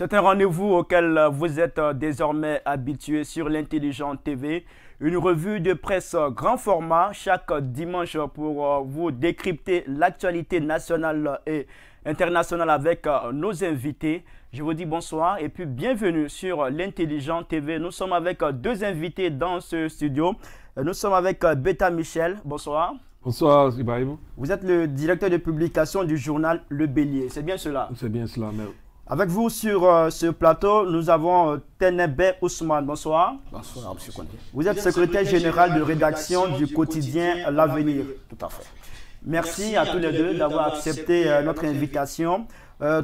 C'est un rendez-vous auquel vous êtes désormais habitués sur l'Intelligent TV, une revue de presse grand format chaque dimanche pour vous décrypter l'actualité nationale et internationale avec nos invités. Je vous dis bonsoir et puis bienvenue sur l'Intelligent TV. Nous sommes avec deux invités dans ce studio. Nous sommes avec Beta Michel. Bonsoir. Bonsoir, Ibrahim. Vous êtes le directeur de publication du journal Le Bélier. C'est bien cela? C'est bien cela, mais... Avec vous sur ce plateau, nous avons Tenebe Ousmane. Bonsoir. Bonsoir, M. Kondé. Vous êtes secrétaire général de rédaction du quotidien L'Avenir. Tout à fait. Merci à tous les deux d'avoir accepté notre invitation.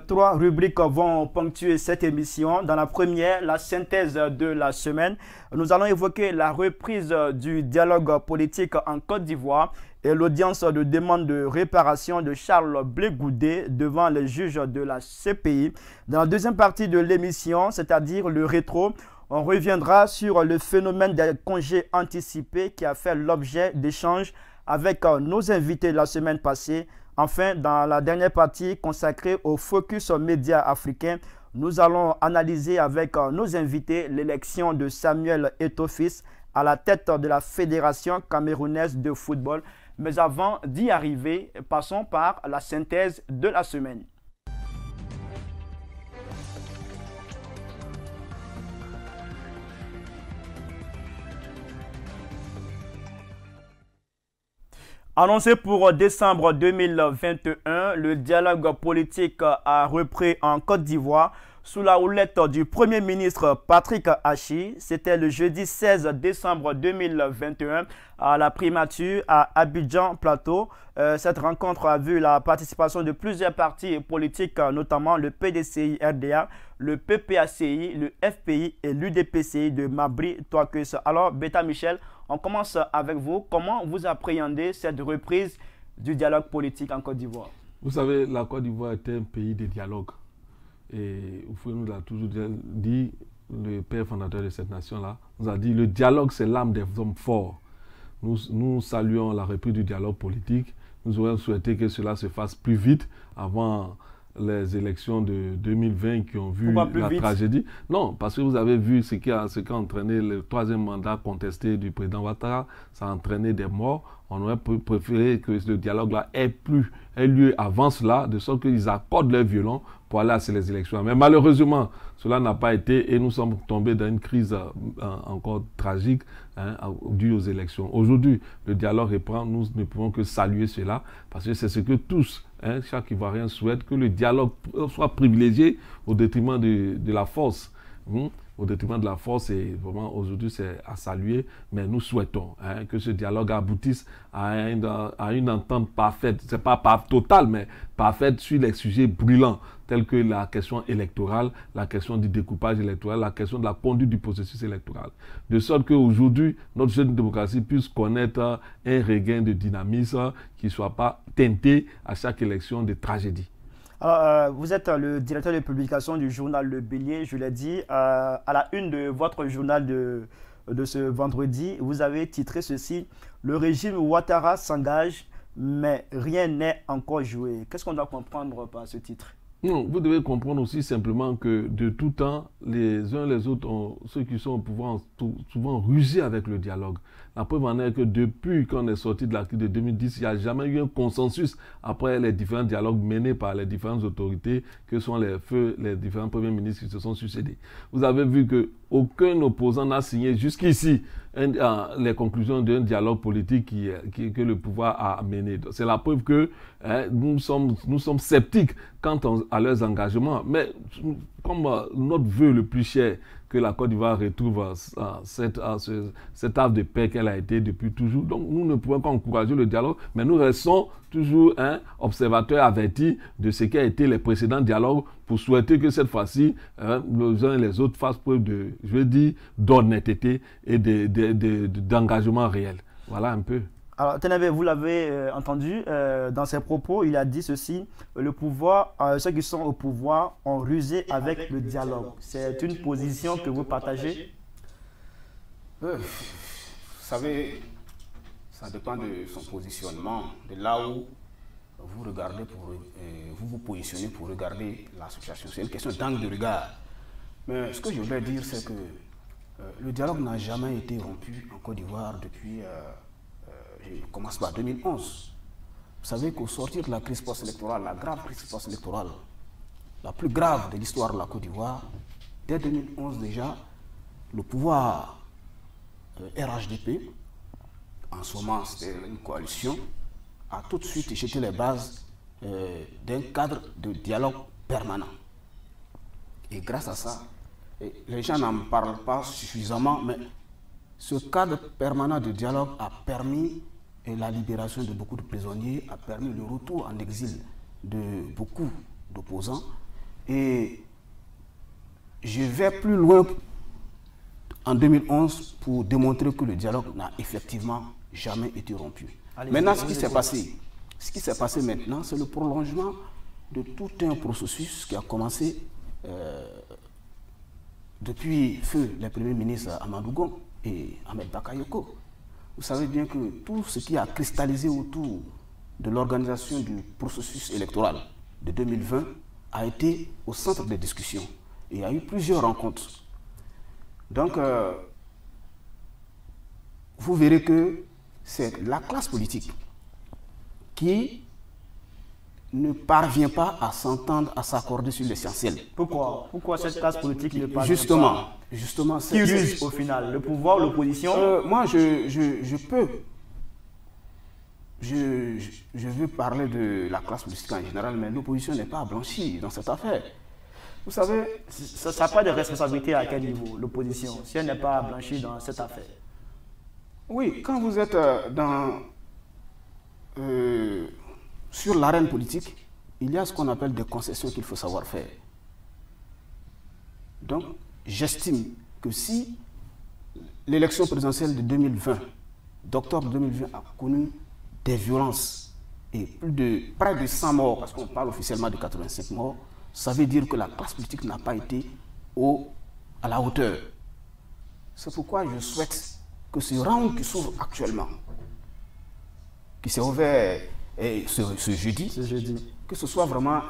Trois rubriques vont ponctuer cette émission. Dans la première, la synthèse de la semaine. Nous allons évoquer la reprise du dialogue politique en Côte d'Ivoire et l'audience de demande de réparation de Charles Blé Goudé devant les juges de la CPI. Dans la deuxième partie de l'émission, c'est-à-dire le rétro, on reviendra sur le phénomène des congés anticipés qui a fait l'objet d'échanges avec nos invités la semaine passée. Enfin, dans la dernière partie consacrée au focus média africain, nous allons analyser avec nos invités l'élection de Samuel Eto'o à la tête de la Fédération camerounaise de football. Mais avant d'y arriver, passons par la synthèse de la semaine. Annoncé pour décembre 2021, le dialogue politique a repris en Côte d'Ivoire sous la houlette du Premier ministre Patrick Achi. C'était le jeudi 16 décembre 2021 à la primature à Abidjan Plateau. Cette rencontre a vu la participation de plusieurs partis politiques, notamment le PDCI-RDA, le PPACI, le FPI et l'UDPCI de Mabri Touakeus. Alors, Beta Michel, on commence avec vous. Comment vous appréhendez cette reprise du dialogue politique en Côte d'Ivoire? Vous savez, la Côte d'Ivoire était un pays de dialogue. Et vous nous l'a toujours dit, le père fondateur de cette nation-là nous a dit le dialogue, c'est l'âme des hommes forts. Nous saluons la reprise du dialogue politique. Nous aurions souhaité que cela se fasse plus vite avant les élections de 2020 qui ont vu la tragédie. Non, parce que vous avez vu ce qui a entraîné le troisième mandat contesté du président Ouattara. Ça a entraîné des morts. On aurait préféré que le dialogue-là ait lieu avant cela, de sorte qu'ils accordent leur violon pour aller à ces élections. Mais malheureusement, cela n'a pas été et nous sommes tombés dans une crise encore tragique due aux élections. Aujourd'hui, le dialogue reprend. Nous ne pouvons que saluer cela parce que c'est ce que tous, chaque Ivoirien souhaite, que le dialogue soit privilégié au détriment de la force. Au détriment de la force, et vraiment aujourd'hui c'est à saluer, mais nous souhaitons que ce dialogue aboutisse à une entente parfaite, c'est pas totale, mais parfaite sur les sujets brûlants, tels que la question électorale, la question du découpage électoral, la question de la conduite du processus électoral. De sorte qu'aujourd'hui, notre jeune démocratie puisse connaître un regain de dynamisme qui ne soit pas teinté à chaque élection de tragédie. Alors, vous êtes le directeur de publication du journal Le Bélier, je l'ai dit. À la une de votre journal de ce vendredi, vous avez titré ceci: le régime Ouattara s'engage, mais rien n'est encore joué. Qu'est-ce qu'on doit comprendre par ce titre? Non, vous devez comprendre aussi simplement que de tout temps, les uns les autres, ceux qui sont au pouvoir, ont souvent rusé avec le dialogue. La preuve en est que depuis qu'on est sorti de la crise de 2010, il n'y a jamais eu un consensus après les différents dialogues menés par les différentes autorités que sont les différents premiers ministres qui se sont succédés. Vous avez vu qu'aucun opposant n'a signé jusqu'ici les conclusions d'un dialogue politique que le pouvoir a mené. C'est la preuve que nous sommes sceptiques quant à leurs engagements. Mais comme notre vœu le plus cher, que la Côte d'Ivoire retrouve cette havre de paix qu'elle a été depuis toujours. Donc nous ne pouvons qu'encourager le dialogue, mais nous restons toujours observateurs avertis de ce qui a été les précédents dialogues pour souhaiter que cette fois-ci, les uns et les autres fassent preuve d'honnêteté et d'engagement réel. Voilà un peu. Alors, Tenebe, vous l'avez entendu, dans ses propos, il a dit ceci: le pouvoir, ceux qui sont au pouvoir ont rusé avec le dialogue. C'est une position que vous partagez? Vous savez, ça dépend de son positionnement, de là où vous regardez vous vous positionnez pour regarder l'association. C'est une question d'angle de regard. Mais ce que je voulais dire, c'est que le dialogue n'a jamais été rompu en Côte d'Ivoire depuis, je commence par 2011. Vous savez qu'au sortir de la crise post-électorale, la grave crise post-électorale, la plus grave de l'histoire de la Côte d'Ivoire, dès 2011 déjà, le pouvoir RHDP, en ce moment c'était une coalition, a tout de suite jeté les bases d'un cadre de dialogue permanent. Et grâce à ça, les gens n'en parlent pas suffisamment, mais ce cadre permanent de dialogue a permis la libération de beaucoup de prisonniers, a permis le retour en exil de beaucoup d'opposants. Et je vais plus loin en 2011 pour démontrer que le dialogue n'a effectivement jamais été rompu. Maintenant, ce qui s'est passé maintenant, c'est le prolongement de tout un processus qui a commencé depuis feu les premiers ministres Amadou Gon et Ahmed Bakayoko. Vous savez bien que tout ce qui a cristallisé autour de l'organisation du processus électoral de 2020 a été au centre des discussions. Et il y a eu plusieurs rencontres. Donc, vous verrez que c'est la classe politique qui ne parvient pas à s'entendre, à s'accorder sur l'essentiel. Pourquoi cette classe politique ne parvient pas? Justement, qui ruse au final? Le pouvoir, l'opposition? Moi, je veux parler de la classe politique en général, mais l'opposition n'est pas blanchie dans cette affaire. Vous savez, ça n'a pas de responsabilité à quel niveau, l'opposition, si elle n'est pas blanchie dans cette affaire? Oui, quand vous êtes sur l'arène politique, il y a ce qu'on appelle des concessions qu'il faut savoir faire. Donc, j'estime que si l'élection présidentielle de 2020, d'octobre 2020, a connu des violences et près de 100 morts, parce qu'on parle officiellement de 85 morts, ça veut dire que la classe politique n'a pas été à la hauteur. C'est pourquoi je souhaite que ce round qui s'ouvre actuellement, qui s'est ouvert ce jeudi, que ce soit vraiment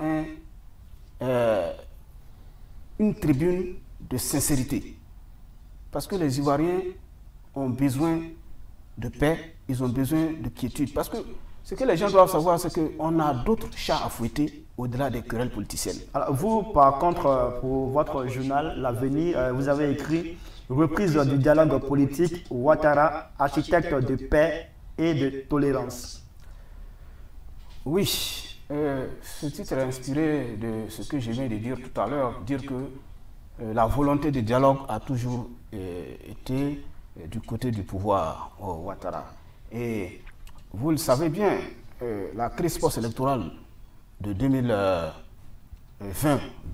une tribune de sincérité. Parce que les Ivoiriens ont besoin de paix, ils ont besoin de quiétude. Parce que ce que les gens doivent savoir, c'est qu'on a d'autres chats à fouetter au-delà des querelles politiciennes. Alors vous, par contre, pour votre journal, L'Avenir, vous avez écrit « Reprise du dialogue politique, Ouattara, architecte de paix et de tolérance ». Oui, ce titre est inspiré de ce que je viens de dire tout à l'heure, dire que la volonté de dialogue a toujours été du côté du pouvoir Ouattara. Et vous le savez bien, la crise post-électorale de 2020,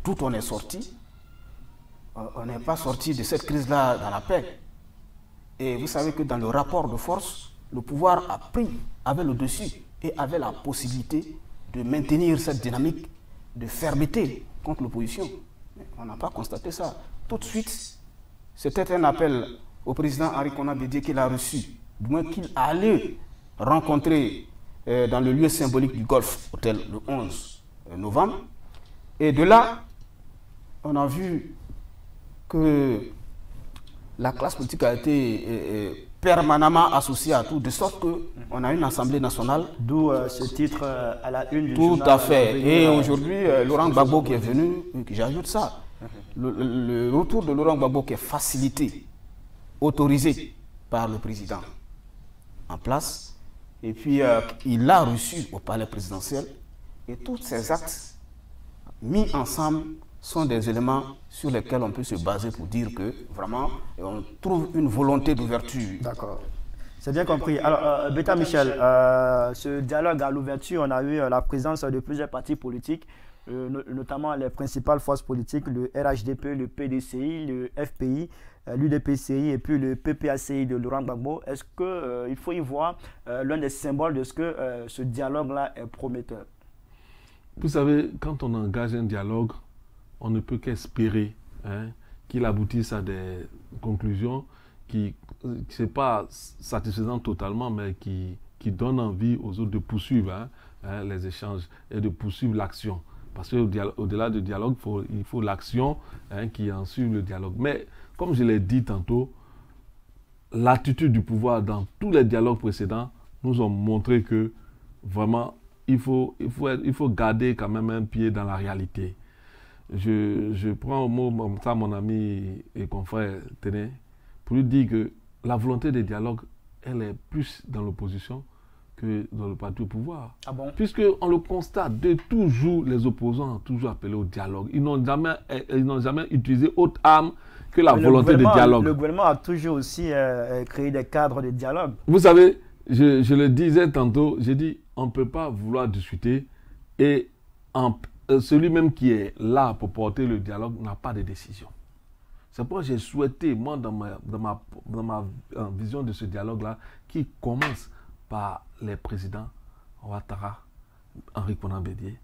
d'où on est sorti, on n'est pas sorti de cette crise-là dans la paix. Et vous savez que dans le rapport de force, le pouvoir avait le dessus et avait la possibilité de maintenir cette dynamique de fermeté contre l'opposition. On n'a pas constaté ça. Tout de suite, c'était un appel au président Henri Konan Bédié qu'il a reçu, du moins qu'il allait rencontrer dans le lieu symbolique du Golf Hôtel le 11 novembre. Et de là, on a vu que la classe politique a été permanemment associée à tout, de sorte qu'on a une Assemblée nationale. D'où ce titre à la une du journal. Tout à fait. Et Avenir. aujourd'hui, Laurent Gbagbo qui est venu, j'ajoute ça, le retour de Laurent Gbagbo qui est facilité, autorisé par le président en place. Et puis, il l'a reçu au palais présidentiel. Et tous ces actes mis ensemble sont des éléments sur lesquels on peut se baser pour dire que vraiment on trouve une volonté d'ouverture. D'accord. C'est bien compris. Alors, Beta Michel, ce dialogue à l'ouverture, on a eu la présence de plusieurs partis politiques, notamment les principales forces politiques, le RHDP, le PDCI, le FPI, l'UDPCI et puis le PPACI de Laurent Gbagbo. Est-ce qu'il faut y voir l'un des symboles de ce que ce dialogue-là est prometteur? Vous savez, quand on engage un dialogue, on ne peut qu'espérer qu'il aboutisse à des conclusions qui ne sont pas satisfaisantes totalement, mais qui donnent envie aux autres de poursuivre les échanges et de poursuivre l'action. Parce qu'au-delà du dialogue, il faut l'action qui ensuit le dialogue. Mais comme je l'ai dit tantôt, l'attitude du pouvoir dans tous les dialogues précédents nous ont montré que vraiment, il faut garder quand même un pied dans la réalité. Je prends au mot ça, mon ami et confrère Téné, pour lui dire que la volonté de dialogue, elle est plus dans l'opposition que dans le parti au pouvoir. Ah bon? Puisqu'on le constate, de toujours, les opposants ont toujours appelé au dialogue. Ils n'ont jamais utilisé autre arme que la volonté de dialogue. Le gouvernement a toujours aussi créé des cadres de dialogue. Vous savez, je le disais tantôt, j'ai dit, on ne peut pas vouloir discuter et celui même qui est là pour porter le dialogue n'a pas de décision. C'est pourquoi j'ai souhaité, moi, dans ma vision de ce dialogue-là, qui commence par les présidents Ouattara, Henri Konan Bédié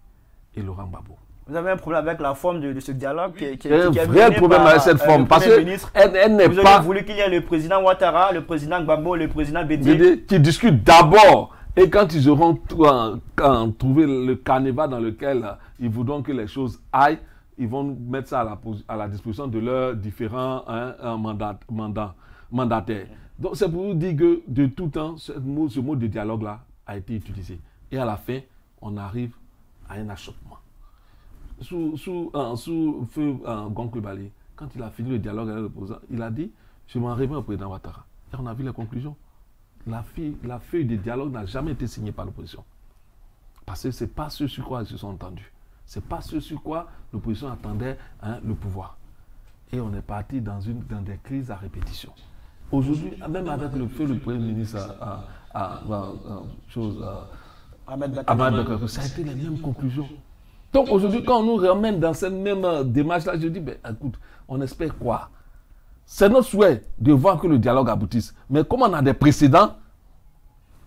et Laurent Gbagbo. Vous avez un problème avec la forme de ce dialogue qui est un vrai problème avec cette forme, parce qu'elle n'est pas... Vous avez voulu qu'il y ait le président Ouattara, le président Gbagbo, le président Bédié qui discutent d'abord. Et quand ils auront trouvé le carnaval dans lequel ils voudront que les choses aillent, ils vont mettre ça à la disposition de leurs différents mandataires. Donc c'est pour vous dire que de tout temps, ce mot de dialogue-là a été utilisé. Et à la fin, on arrive à un achoppement. Sous feu Goncle Bali, quand il a fini le dialogue avec le président, il a dit, je m'en remets au président Ouattara. Et on a vu les conclusions. La feuille de dialogue n'a jamais été signée par l'opposition. Parce que ce n'est pas ce sur quoi ils se sont entendus. Ce n'est pas ce sur quoi l'opposition attendait le pouvoir. Et on est parti dans des crises à répétition. Aujourd'hui, même avec le feu, le Premier ministre Ahmed Bakar, ça a été les mêmes conclusions. Donc aujourd'hui, quand on nous ramène dans cette même démarche-là, je dis, ben, écoute, on espère quoi? C'est notre souhait de voir que le dialogue aboutisse. Mais comme on a des précédents,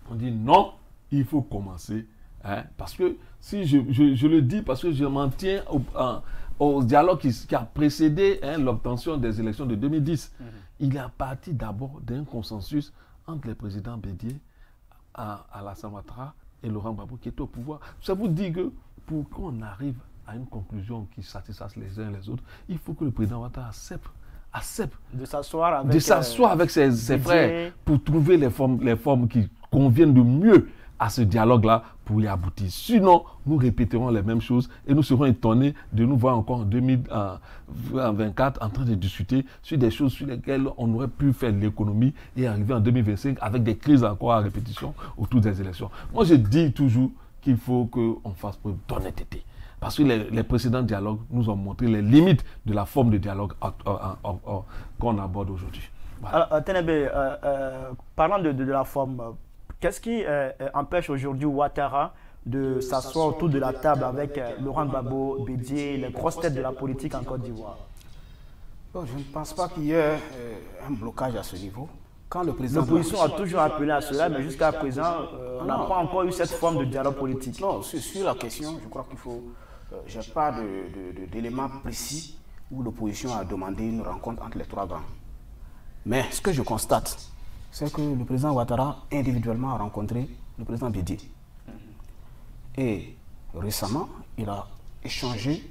on dit non, il faut commencer. Parce que, si je le dis, parce que je m'en tiens au dialogue qui a précédé l'obtention des élections de 2010. Il est parti d'abord d'un consensus entre les présidents Bédié, Alassane Ouattara et Laurent Gbagbo qui étaient au pouvoir. Ça vous dit que pour qu'on arrive à une conclusion qui satisfasse les uns et les autres, il faut que le président Ouattara accepte de s'asseoir avec ses frères pour trouver les formes qui conviennent de mieux à ce dialogue-là pour y aboutir. Sinon, nous répéterons les mêmes choses et nous serons étonnés de nous voir encore en 2024 en train de discuter sur des choses sur lesquelles on aurait pu faire de l'économie et arriver en 2025 avec des crises encore à répétition autour des élections. Moi, je dis toujours qu'il faut qu'on fasse preuve d'honnêteté. Parce que les précédents dialogues nous ont montré les limites de la forme de dialogue qu'on aborde aujourd'hui. Voilà. Alors, Ténébé, parlant de la forme, qu'est-ce qui empêche aujourd'hui Ouattara de s'asseoir autour de la table avec Laurent Gbagbo, Bédié, les grosses têtes de la politique en Côte d'Ivoire? Bon, je ne pense pas qu'il y ait un blocage à ce niveau. L'opposition a toujours appelé à cela, mais jusqu'à présent, on n'a pas encore eu cette forme de dialogue politique. Non, sur la question, je crois qu'il faut... je n'ai pas d'éléments précis où l'opposition a demandé une rencontre entre les trois grands. Mais ce que je constate, c'est que le président Ouattara individuellement a rencontré le président Bédié. Et récemment, il a échangé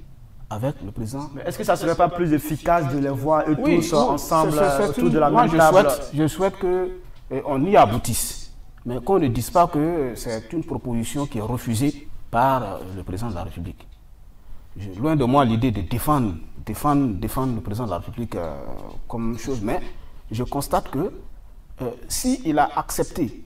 avec le président... Mais est-ce que ça ne serait pas plus efficace de les voir eux tous ensemble autour de la même table? Je souhaite qu'on y aboutisse. Mais qu'on ne dise pas que c'est une proposition qui est refusée par le président de la République. Loin de moi l'idée de défendre le président de la République comme chose, mais je constate que s'il a accepté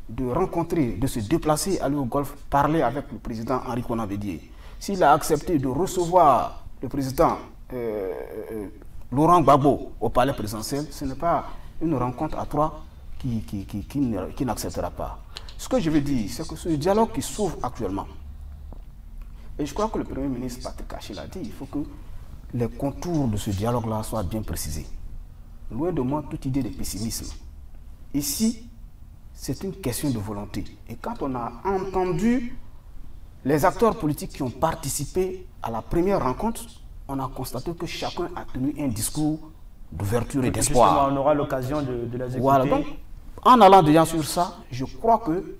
de rencontrer, de se déplacer, aller au Golfe, parler avec le président Henri Konan Bédié, s'il a accepté de recevoir le président Laurent Gbagbo au palais présidentiel, ce n'est pas une rencontre à trois qui n'acceptera pas. Ce que je veux dire, c'est que ce dialogue qui s'ouvre actuellement, et je crois que le Premier ministre Patrick Haché l'a dit, il faut que les contours de ce dialogue-là soient bien précisés. Loin de moi toute idée de pessimisme. Ici, c'est une question de volonté. Et quand on a entendu les acteurs politiques qui ont participé à la première rencontre, on a constaté que chacun a tenu un discours d'ouverture et d'espoir. Justement, on aura l'occasion de les écouter. Voilà, donc, en allant déjà sur ça, je crois que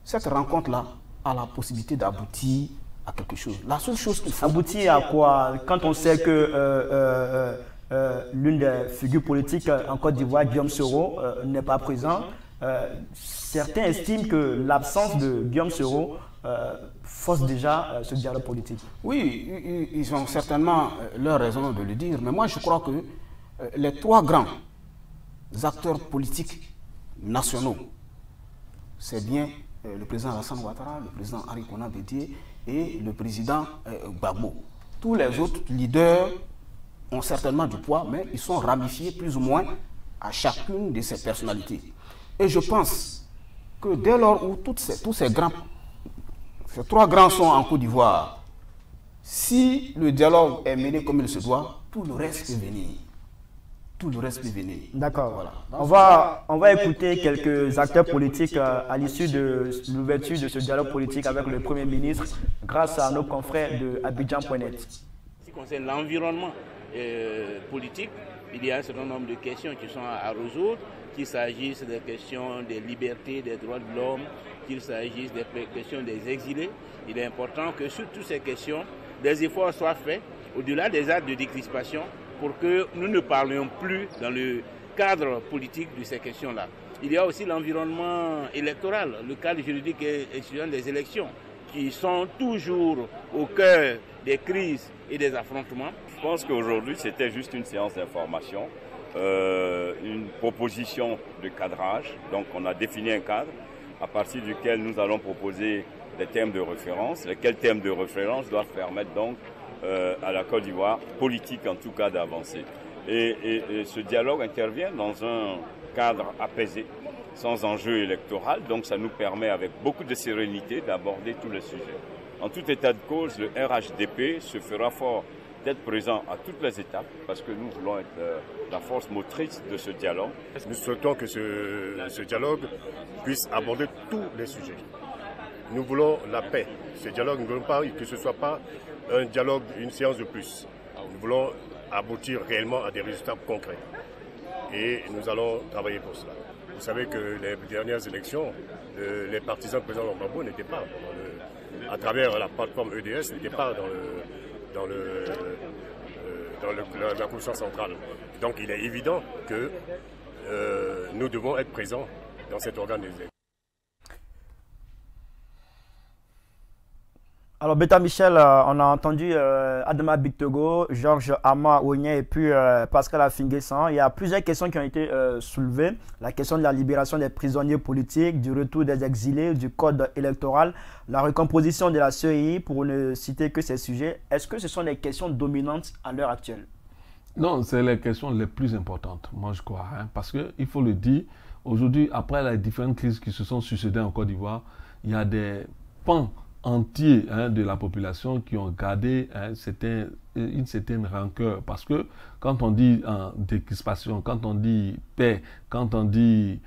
cette rencontre-là a la possibilité d'aboutir à quelque chose. La seule chose qu'il faut... Aboutir à quoi? Quand on sait que l'une des figures politiques en Côte d'Ivoire, Guillaume Soro, n'est pas présent, certains estiment que l'absence de Guillaume Soro force déjà ce dialogue politique. Oui, ils ont certainement leur raison de le dire, mais moi je crois que les trois grands acteurs politiques nationaux, c'est bien le président Alassane Ouattara, le président Henri Konan Bédié et le président Gbagbo. Tous les autres leaders ont certainement du poids, mais ils sont ramifiés plus ou moins à chacune de ces personnalités. Et je pense que dès lors où tous ces trois grands sont en Côte d'Ivoire, si le dialogue est mené comme il se doit, tout le reste peut venir. Tout le reste peut venir. D'accord. Voilà. On va écouter quelques acteurs politiques à l'issue de l'ouverture de ce dialogue politique avec le Premier ministre grâce à nos confrères de Abidjan.net. Ce qui concerne l'environnement politique, il y a un certain nombre de questions qui sont à résoudre, qu'il s'agisse des questions des libertés, des droits de l'homme, qu'il s'agisse des questions des exilés. Il est important que sur toutes ces questions, des efforts soient faits au-delà des actes de décrispation pour que nous ne parlions plus dans le cadre politique de ces questions-là. Il y a aussi l'environnement électoral, le cadre juridique et institutionnel des élections, qui sont toujours au cœur des crises et des affrontements. Je pense qu'aujourd'hui, c'était juste une séance d'information, une proposition de cadrage. Donc, on a défini un cadre à partir duquel nous allons proposer des thèmes de référence, lesquels thèmes de référence doivent permettre donc à la Côte d'Ivoire, politique en tout cas, d'avancer. Et ce dialogue intervient dans un cadre apaisé, sans enjeu électoral, donc ça nous permet avec beaucoup de sérénité d'aborder tous les sujets. En tout état de cause, le RHDP se fera fort d'être présent à toutes les étapes parce que nous voulons être la force motrice de ce dialogue. Nous souhaitons que ce dialogue puisse aborder tous les sujets. Nous voulons la paix. Ce dialogue, nous ne voulons pas que ce ne soit pas un dialogue, une séance de plus. Nous voulons aboutir réellement à des résultats concrets. Et nous allons travailler pour cela. Vous savez que les dernières élections, les partisans du président Gbagbo n'étaient pas, à travers la plateforme EDS, n'étaient pas dans la commission centrale. Donc il est évident que nous devons être présents dans cet organe des élections. Alors, Beta Michel, on a entendu Adama Bictogo, Georges Ama Ouigné et puis Pascal Afinguessan. Il y a plusieurs questions qui ont été soulevées. La question de la libération des prisonniers politiques, du retour des exilés, du code électoral, la recomposition de la CEI, pour ne citer que ces sujets. Est-ce que ce sont les questions dominantes à l'heure actuelle? Non, c'est les questions les plus importantes, moi je crois. Parce qu'il faut le dire, aujourd'hui, après les différentes crises qui se sont succédées en Côte d'Ivoire, il y a des pans entiers de la population qui ont gardé une certaine rancœur. Parce que quand on dit décrispation, quand on dit paix, quand on dit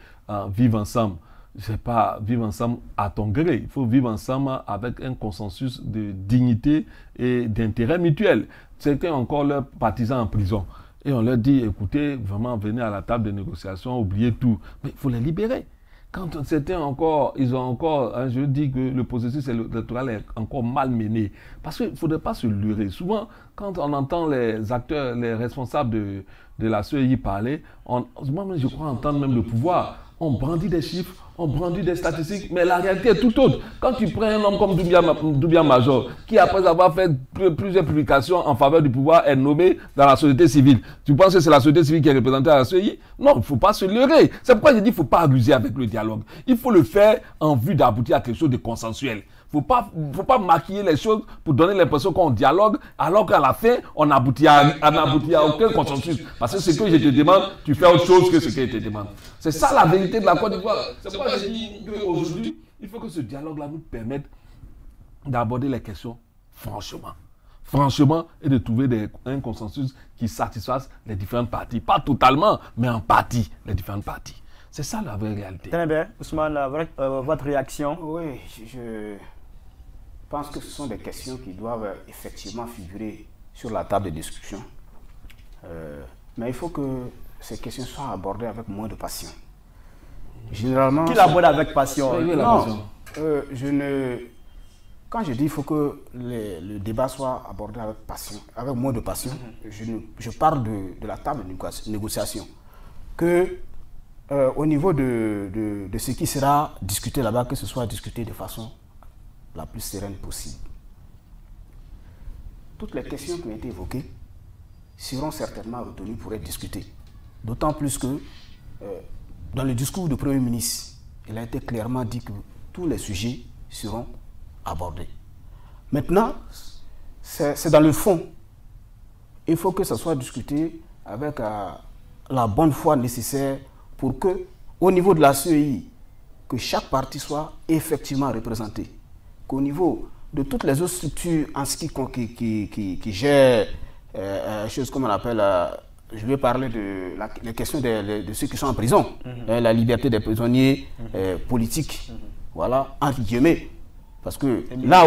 vivre ensemble, c'est pas vivre ensemble à ton gré. Il faut vivre ensemble avec un consensus de dignité et d'intérêt mutuel. Certains ont encore leurs partisans en prison. Et on leur dit, écoutez, vraiment, venez à la table de négociation, oubliez tout. Mais il faut les libérer. Quand certains encore, ils ont encore, je dis que le processus électoral est encore mal mené. Parce qu'il ne faudrait pas se leurrer. Souvent, quand on entend les acteurs, les responsables de la CEI parler, moi, je crois entendre même le pouvoir. On brandit des chiffres, on brandit des statistiques, mais la réalité est tout autre. Quand tu prends un homme comme Doumbia Major, qui après avoir fait plusieurs publications en faveur du pouvoir est nommé dans la société civile, tu penses que c'est la société civile qui est représentée à la CEI? Non, il ne faut pas se leurrer. C'est pourquoi je dis qu'il ne faut pas abuser avec le dialogue. Il faut le faire en vue d'aboutir à quelque chose de consensuel. Il ne faut pas maquiller les choses pour donner l'impression qu'on dialogue, alors qu'à la fin, on n'aboutit à aucun consensus. Parce que ce que je te demande, tu fais autre chose que ce que je te demande. C'est ça la vérité de la Côte d'Ivoire. C'est pourquoi je dis qu'aujourd'hui, il faut que ce dialogue-là nous permette d'aborder les questions franchement, et de trouver un consensus qui satisfasse les différentes parties. Pas totalement, mais en partie, les différentes parties. C'est ça la vraie réalité. Très bien. Ousmane, votre réaction? Oui, je pense que ce sont des questions qui doivent effectivement figurer sur la table de discussion. Mais il faut que ces questions soient abordées avec moins de passion. Généralement, qui l'aborde avec passion? Non, je ne quand je dis qu'il faut que le débat soit abordé avec passion, avec moins de passion, je parle de la table de négociation. Que au niveau de ce qui sera discuté là-bas, que ce soit discuté de façon la plus sereine possible. Toutes les questions qui ont été évoquées seront certainement retenues pour être discutées. D'autant plus que dans le discours du Premier ministre, il a été clairement dit que tous les sujets seront abordés. Maintenant, c'est dans le fond. Il faut que ça soit discuté avec la bonne foi nécessaire pour que, au niveau de la CEI, que chaque parti soit effectivement représenté. Qu'au niveau de toutes les autres structures en ce qui gèrent choses comme on appelle, je vais parler de la question de ceux qui sont en prison, la liberté des prisonniers politiques, voilà, entre guillemets. Parce que là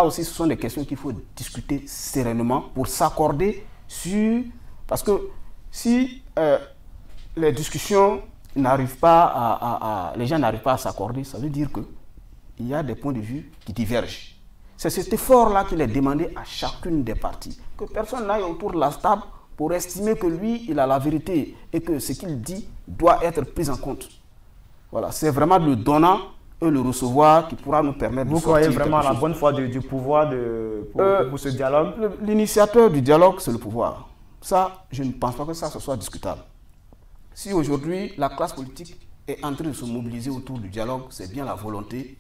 aussi, ce sont des questions qu'il faut discuter sereinement pour s'accorder sur... Parce que si les discussions n'arrivent pas les gens n'arrivent pas à s'accorder, ça veut dire qu'il y a des points de vue qui divergent. C'est cet effort-là qu'il est demandé à chacune des parties. Que personne n'aille autour de la table pour estimer que lui, il a la vérité et que ce qu'il dit doit être pris en compte. Voilà, c'est vraiment le donnant et le recevoir qui pourra nous permettre de sortir. Vous croyez vraiment à la bonne foi du pouvoir pour ce dialogue? L'initiateur du dialogue, c'est le pouvoir. Ça, je ne pense pas que ça soit discutable. Si aujourd'hui, la classe politique est en train de se mobiliser autour du dialogue, c'est bien la volonté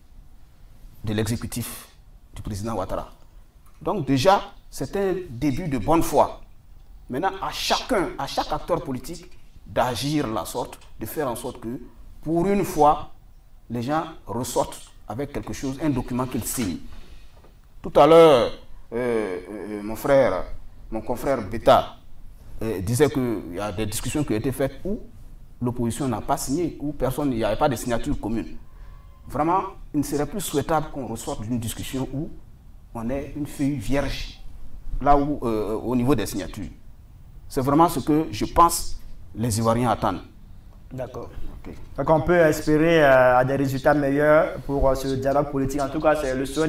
de l'exécutif du président Ouattara. Donc déjà, c'est un début de bonne foi. Maintenant, à chaque acteur politique, d'agir de la sorte, de faire en sorte que, pour une fois, les gens ressortent avec quelque chose, un document qu'ils signent. Tout à l'heure, mon confrère Beta disait qu'il y a des discussions qui ont été faites où l'opposition n'a pas signé, où il n'y avait pas de signature commune. Vraiment, il ne serait plus souhaitable qu'on ressorte d'une discussion où on ait une feuille vierge, là où, au niveau des signatures. C'est vraiment ce que je pense les Ivoiriens attendent. D'accord. Okay. Donc on peut espérer à des résultats meilleurs pour ce dialogue politique. En tout cas, c'est le souhait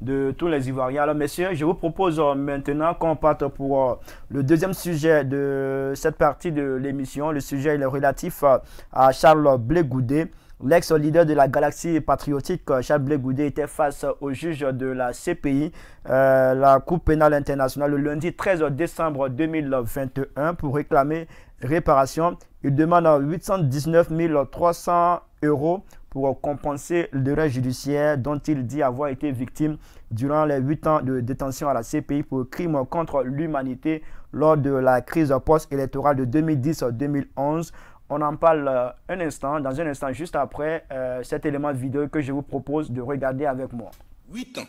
de tous les Ivoiriens. Alors messieurs, je vous propose maintenant qu'on parte pour le deuxième sujet de cette partie de l'émission. Le sujet est relatif à Charles Blé Goudé. L'ex-leader de la galaxie patriotique, Charles Blé Goudé, était face au juge de la CPI, la Cour pénale internationale, le lundi 13 décembre 2021 pour réclamer réparation. Il demande 819 300 € pour compenser l'erreur judiciaire dont il dit avoir été victime durant les 8 ans de détention à la CPI pour crime contre l'humanité lors de la crise post-électorale de 2010-2011. On en parle dans un instant, juste après cet élément vidéo que je vous propose de regarder avec moi. 8 ans.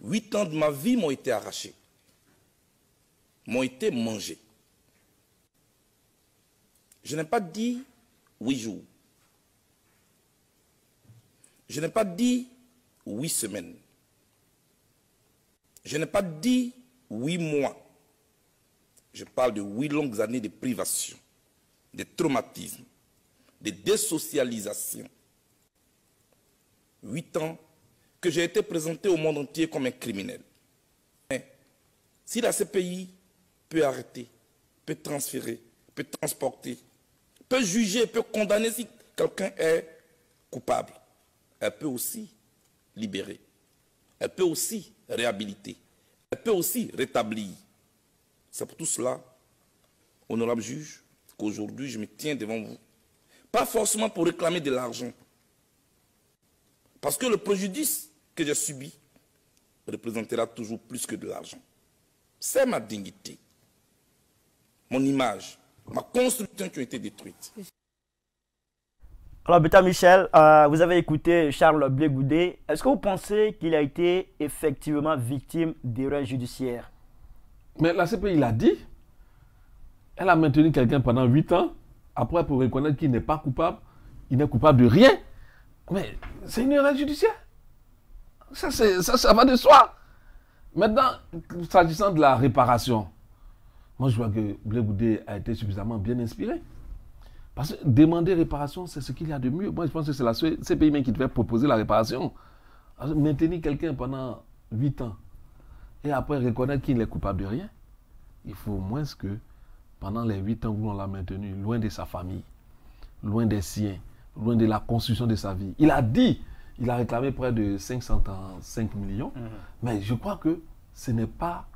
8 ans de ma vie m'ont été arrachés, m'ont été mangés. Je n'ai pas dit 8 jours. Je n'ai pas dit 8 semaines. Je n'ai pas dit 8 mois. Je parle de 8 longues années de privation, de traumatisme, de désocialisation. 8 ans que j'ai été présenté au monde entier comme un criminel. Mais si la CPI peut arrêter, peut transférer, peut transporter, peut juger, peut condamner si quelqu'un est coupable, elle peut aussi libérer, elle peut aussi réhabiliter, elle peut aussi rétablir. C'est pour tout cela, honorable juge, qu'aujourd'hui je me tiens devant vous. Pas forcément pour réclamer de l'argent. Parce que le préjudice que j'ai subi représentera toujours plus que de l'argent. C'est ma dignité, mon image, ma construction qui ont été détruites. Alors, Beta Michel, vous avez écouté Charles Blé Goudé. Est-ce que vous pensez qu'il a été effectivement victime d'erreurs judiciaires? Mais la CPI l'a dit. Elle a maintenu quelqu'un pendant 8 ans. Après, pour reconnaître qu'il n'est pas coupable, il n'est coupable de rien. Mais c'est une erreur judiciaire. Ça va de soi. Maintenant, s'agissant de la réparation, moi je vois que Blé Goudé a été suffisamment bien inspiré. Parce que demander réparation, c'est ce qu'il y a de mieux. Moi, je pense que c'est la CPI même qui devait proposer la réparation. Alors, maintenir quelqu'un pendant 8 ans et après reconnaître qu'il n'est coupable de rien, il faut au moins que pendant les 8 ans où on l'a maintenu, loin de sa famille, loin des siens, loin de la construction de sa vie. Il a dit, il a réclamé près de 505 millions, mais je crois que ce n'est pas...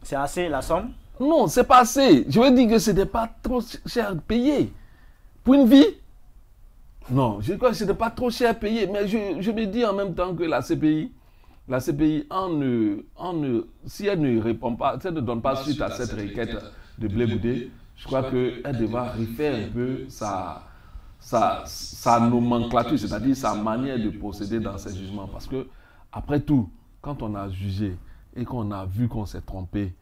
C'est assez la somme? Non, c'est pas assez. Je veux dire que ce n'est pas trop cher à payer. Pour une vie? Non, je crois que ce n'est pas trop cher à payer, mais je me dis en même temps que la CPI, si elle ne répond pas, si elle ne donne pas suite à cette requête de Blé Goudé, je crois qu'elle devra refaire un peu sa nomenclature, c'est-à-dire sa manière de procéder dans ses jugements. Parce que, après tout, quand on a jugé et qu'on a vu qu'on s'est trompé,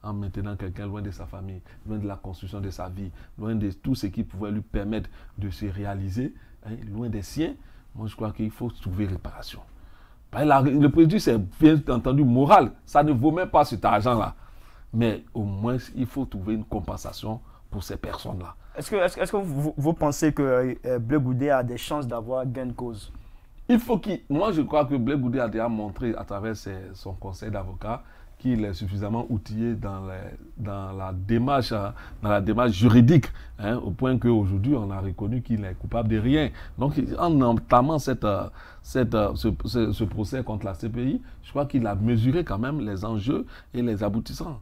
en maintenant quelqu'un loin de sa famille, loin de la construction de sa vie, loin de tout ce qui pouvait lui permettre de se réaliser, loin des siens, moi je crois qu'il faut trouver réparation. Le préjudice c'est bien entendu moral, ça ne vaut même pas cet argent-là. Mais au moins, il faut trouver une compensation pour ces personnes-là. Est-ce que vous pensez que Blé Goudé a des chances d'avoir gain de cause? Moi, je crois que Blé Goudé a déjà montré à travers son conseil d'avocat qu'il est suffisamment outillé dans la démarche juridique, au point qu'aujourd'hui, on a reconnu qu'il est coupable de rien. Donc, en entamant ce procès contre la CPI, je crois qu'il a mesuré quand même les enjeux et les aboutissants.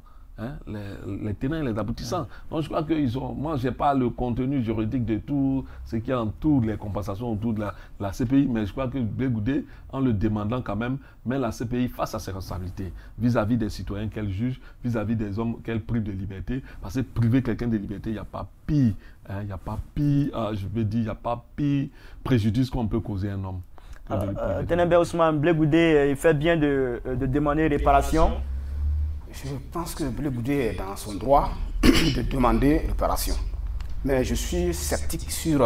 Les tenants et les aboutissants. Donc je crois moi je n'ai pas le contenu juridique de tout ce qui entoure les compensations autour de la CPI, mais je crois que Blé Goudé, en le demandant quand même, met la CPI face à ses responsabilités vis-à-vis des citoyens qu'elle juge, vis-à-vis des hommes qu'elle prive de liberté, parce que priver quelqu'un de liberté, il n'y a pas pire, il n'y a pas pire préjudice qu'on peut causer à un homme. Ténébé Ousmane, Blé Goudé, il fait bien de demander réparation. Je pense que Blé Goudé est dans son droit de demander réparation. Mais je suis sceptique sur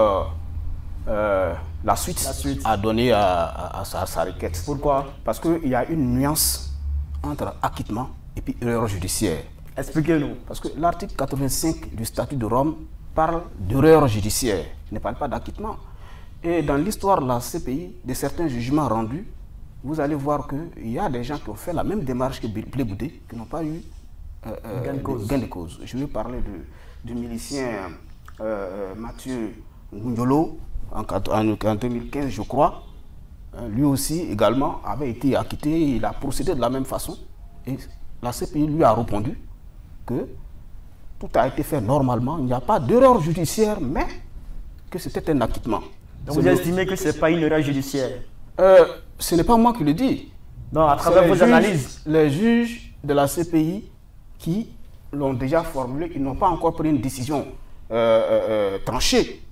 la suite à donner à sa requête. Pourquoi? Parce qu'il y a une nuance entre acquittement et puis erreur judiciaire. Expliquez-nous. Parce que l'article 85 du statut de Rome parle d'erreur judiciaire. Il ne parle pas d'acquittement. Et dans l'histoire de la CPI, de certains jugements rendus, vous allez voir qu'il y a des gens qui ont fait la même démarche que Blé Goudé, qui n'ont pas eu gain de cause. Je vais parler du milicien Mathieu Ngundjolo, en 2015, je crois. Lui aussi, également, avait été acquitté. Il a procédé de la même façon. Et la CPI lui a répondu que tout a été fait normalement. Il n'y a pas d'erreur judiciaire, mais que c'était un acquittement. Donc vous estimez que ce n'est pas une erreur judiciaire? Ce n'est pas moi qui le dis. Non, à travers vos analyses. Les juges de la CPI qui l'ont déjà formulé, ils n'ont pas encore pris une décision tranchée.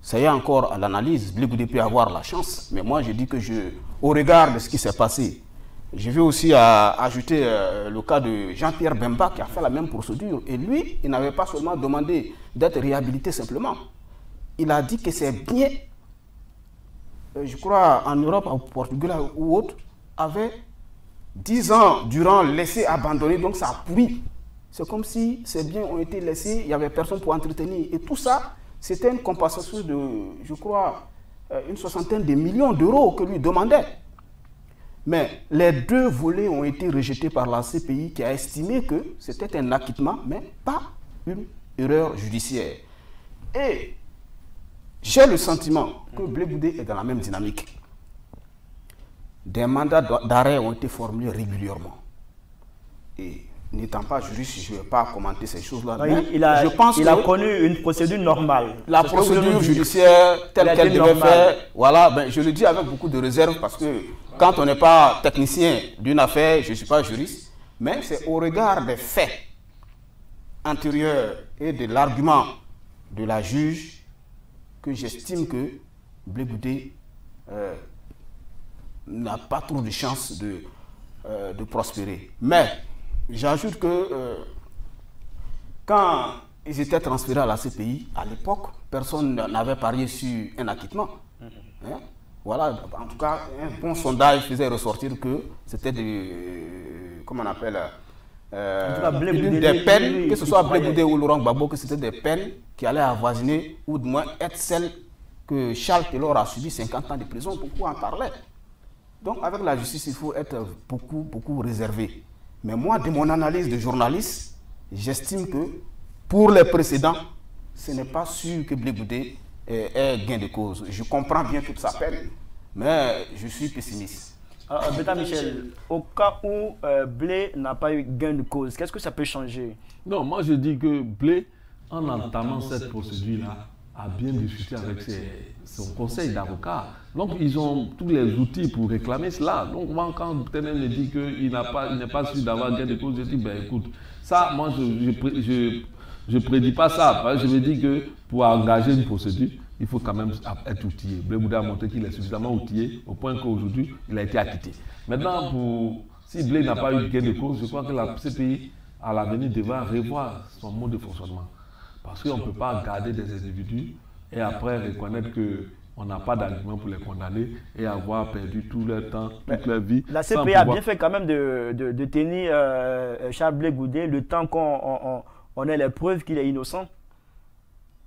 Ça y est encore à l'analyse. Blé Goudé peut avoir la chance. Mais moi, je dis que au regard de ce qui s'est passé, je vais aussi ajouter le cas de Jean-Pierre Bemba qui a fait la même procédure. Et lui, il n'avait pas seulement demandé d'être réhabilité simplement. Il a dit que c'est bien. Je crois en Europe, au Portugal ou autre, avait 10 ans durant laissé abandonner, donc ça a pourri. C'est comme si ces biens ont été laissés, il n'y avait personne pour entretenir. Et tout ça, c'était une compensation de, je crois, une soixantaine de millions d'euros que lui demandait. Mais les deux volets ont été rejetés par la CPI qui a estimé que c'était un acquittement, mais pas une erreur judiciaire. Et j'ai le sentiment que Blé Goudé est dans la même dynamique. Des mandats d'arrêt ont été formulés régulièrement. Et n'étant pas juriste, je ne vais pas commenter ces choses-là. Il a connu une procédure normale. La procédure judiciaire telle qu'elle devait faire, voilà, ben, je le dis avec beaucoup de réserve parce que quand on n'est pas technicien d'une affaire, je ne suis pas juriste, mais c'est au regard des faits antérieurs et de l'argument de la juge que j'estime que Blé Goudé n'a pas trop de chances de prospérer. Mais j'ajoute que quand ils étaient transférés à la CPI, à l'époque, personne n'avait parié sur un acquittement. Hein? Voilà, en tout cas, un bon sondage faisait ressortir que c'était comment on appelle, des peines, que ce soit Blé Goudé ou Laurent Gbagbo, que c'était des peines qui allaient avoisiner ou du moins être celles que Charles Taylor a subi 50 ans de prison. Beaucoup en parlaient. Donc avec la justice, il faut être beaucoup réservé. Mais moi, de mon analyse de journaliste, j'estime que pour les précédents, ce n'est pas sûr que Blé Goudé ait gain de cause. Je comprends bien toute sa peine, mais je suis pessimiste. Beta Michel, au cas où Blé n'a pas eu gain de cause, qu'est-ce que ça peut changer? Non, moi je dis que Blé, en entamant cette procédure-là, a bien discuté avec son conseil d'avocats. Donc ils ont tous les outils pour réclamer cela. Donc moi, quand Ténène me dit qu'il n'est pas sûr d'avoir gain de cause, je dis, ben écoute, ça, moi je prédis pas ça. Je me dis que pour engager une procédure, il faut quand même être outillé. Blé Goudé a montré qu'il est suffisamment outillé au point qu'aujourd'hui, il a été acquitté. Maintenant, si Blé n'a pas eu gain de cause, je crois que la CPI, à l'avenir, devra revoir son mode de fonctionnement. Parce qu'on ne peut pas garder des individus et après reconnaître qu'on n'a pas d'argument pour les condamner et avoir perdu tout leur temps, toute leur vie. La CPI a bien fait quand même de tenir Charles Blé Goudé le temps qu'on ait les preuves qu'il est innocent.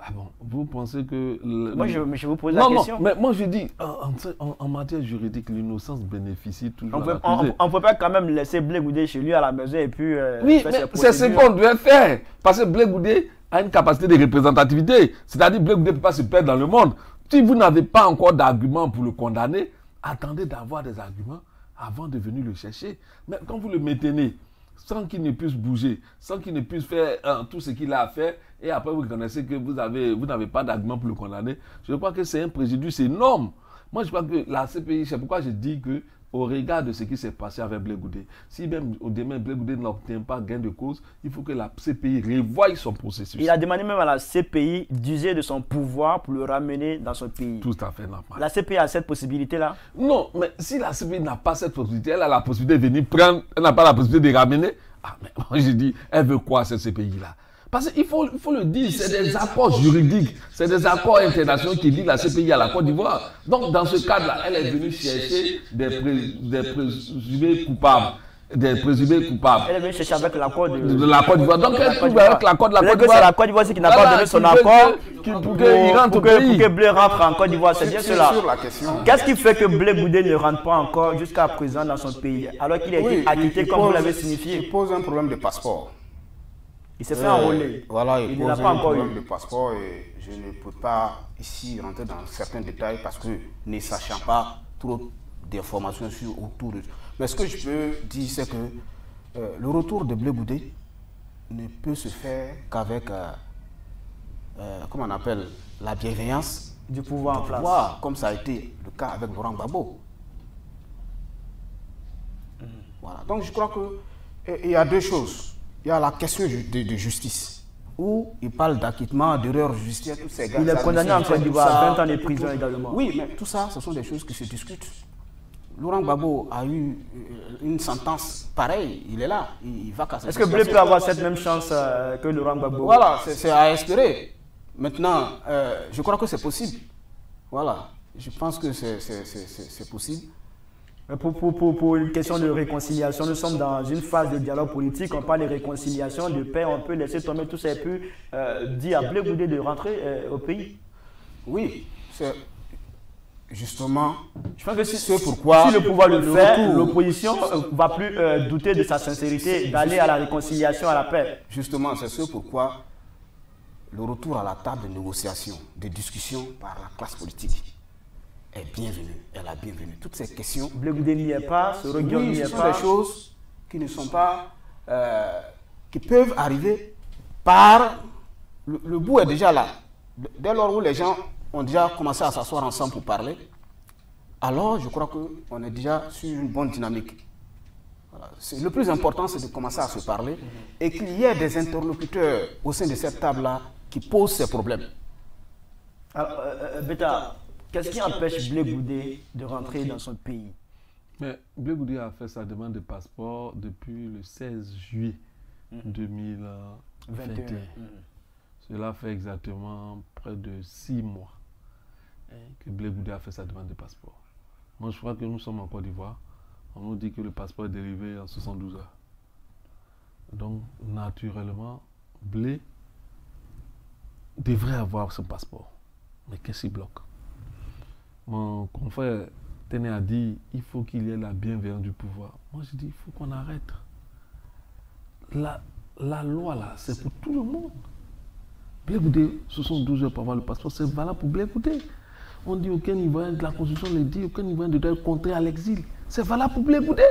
Ah bon, vous pensez que... Moi, je vous pose la question. Non, mais moi je dis, en matière juridique, l'innocence bénéficie toujours à l'accusé. On ne peut pas quand même laisser Blé Goudé chez lui à la maison et puis... oui, mais c'est ce qu'on doit faire. Parce que Blé Goudé a une capacité de représentativité. C'est-à-dire Blé Goudé ne peut pas se perdre dans le monde. Si vous n'avez pas encore d'arguments pour le condamner, attendez d'avoir des arguments avant de venir le chercher. Mais quand vous le maintenez, sans qu'il ne puisse bouger, sans qu'il ne puisse faire tout ce qu'il a à faire, et après vous reconnaissez que vous n'avez pas d'argument pour le condamner, je crois que c'est un préjudice énorme. Moi, je crois que la CPI, c'est pourquoi je dis que au regard de ce qui s'est passé avec Blé Goudé, si même au demain Blé Goudé n'obtient pas gain de cause, il faut que la CPI revoie son processus. Il a demandé même à la CPI d'user de son pouvoir pour le ramener dans son pays. Tout à fait normal. La CPI a cette possibilité-là? Non, mais si la CPI n'a pas cette possibilité, elle a la possibilité de venir prendre, elle n'a pas la possibilité de ramener. Ah, mais moi je dis, elle veut quoi cette CPI-là? Parce qu'il faut le dire, c'est des accords juridiques, c'est des accords internationaux qui disent la CPI à la Côte d'Ivoire. Donc, dans ce cadre-là, elle est venue chercher des présumés coupables. Elle est venue chercher avec l'accord de la Côte d'Ivoire. Donc, elle trouve avec l'accord de la Côte d'Ivoire. C'est la Côte d'Ivoire qui n'a pas donné son accord pour que Blé rentre en Côte d'Ivoire. C'est bien cela. question. Qu'est-ce qui fait que Blé Goudé ne rentre pas encore jusqu'à présent dans son pays, alors qu'il a été acquitté comme vous l'avez signifié? Il pose un problème de passeport. Il s'est fait enrôler. Voilà, il pose n'a pas encore problème eu de passeport et je ne peux pas ici rentrer dans certains détails parce que ne sachant pas trop d'informations autour de... Mais ce que je peux dire, c'est que le retour de Blé Goudé ne peut se faire qu'avec, comment on appelle, la bienveillance du pouvoir en place. Comme ça a été le cas avec Laurent Gbagbo. Voilà. Donc je crois qu'il y a deux choses. Il y a la question de justice, où il parle d'acquittement, d'erreur judiciaire, tous ces gars. Il est condamné en Côte d'Ivoire à 20 ans de prison également. Oui, mais tout ça, ce sont des choses qui se discutent. Laurent Gbagbo a eu une sentence pareille, il est là, il va casser. Est-ce que Blé peut avoir cette même chance que Laurent Gbagbo? Voilà, c'est à espérer. Maintenant, je crois que c'est possible. Voilà, je pense que c'est possible. Pour une question de réconciliation, nous sommes dans une phase de dialogue politique, on parle de réconciliation, de paix, on peut laisser tomber tous ces peu, dire à Blé Goudé de rentrer au pays. Oui, c'est justement, je pense que c'est pourquoi si le pouvoir le fait, l'opposition ne va plus douter de sa sincérité d'aller à la réconciliation, à la paix. Justement, c'est ce pourquoi le retour à la table de négociation, de discussion par la classe politique est bienvenue, elle est bienvenue. Toutes ces questions... Blé Goudé n'y est pas, ce regard n'y est pas. Ce sont des choses qui ne sont pas... qui peuvent arriver par... Le bout est déjà là. Dès lors où les gens ont déjà commencé à s'asseoir ensemble pour parler, alors je crois qu'on est déjà sur une bonne dynamique. Voilà. Le plus important, c'est de commencer à se parler et qu'il y ait des interlocuteurs au sein de cette table-là qui posent ces problèmes. Alors, Beta, qu'est-ce qui empêche Blé Goudé de rentrer dans son pays? Mais Blé Goudé a fait sa demande de passeport depuis le 16 juillet 2021. Cela fait exactement près de 6 mois que Blé Goudé a fait sa demande de passeport. Moi, je crois que nous sommes en Côte d'Ivoire. On nous dit que le passeport est délivré en 72 heures. Donc, naturellement, Blé devrait avoir ce passeport. Mais qu'est-ce qui bloque? Mon confrère tenait à dire il faut qu'il y ait la bienveillance du pouvoir. Moi, je dis il faut qu'on arrête. La loi, là, c'est pour tout le monde. Blé Goudé, 72 heures pour avoir le passeport, c'est valable pour Blé Goudé. On dit aucun Ivoirien de la Constitution le dit, aucun Ivoirien ne doit être contraint à l'exil. C'est valable pour Blé Goudé.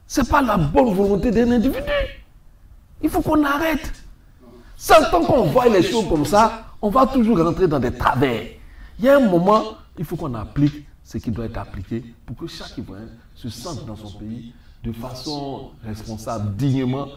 Ce n'est pas la bonne volonté d'un individu. Il faut qu'on arrête. Sans tant qu'on voit les choses comme ça, on va toujours rentrer dans des travers. Il y a un moment, il faut qu'on applique ce qui doit être appliqué pour que chaque Ivoirien se sente dans son pays de façon responsable, dignement,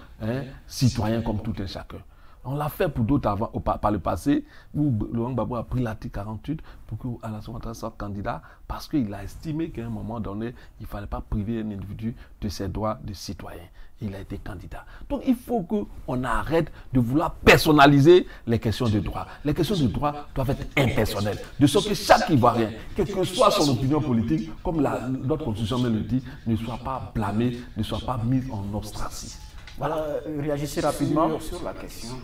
citoyen comme tout un chacun. On l'a fait pour d'autres par le passé, où Laurent Gbagbo a pris l'article 48 pour que Alassane Ouattara soit candidat, parce qu'il a estimé qu'à un moment donné, il ne fallait pas priver un individu de ses droits de citoyen. Il a été candidat. Donc il faut qu'on arrête de vouloir personnaliser les questions de droit. Les questions de droit doivent être impersonnelles, de sorte que chaque Ivoirien, quelle que soit son opinion politique, comme notre constitution me le dit, ne soit pas blâmé, ne soit pas mis en ostracisme. Voilà, réagissez rapidement sur la question.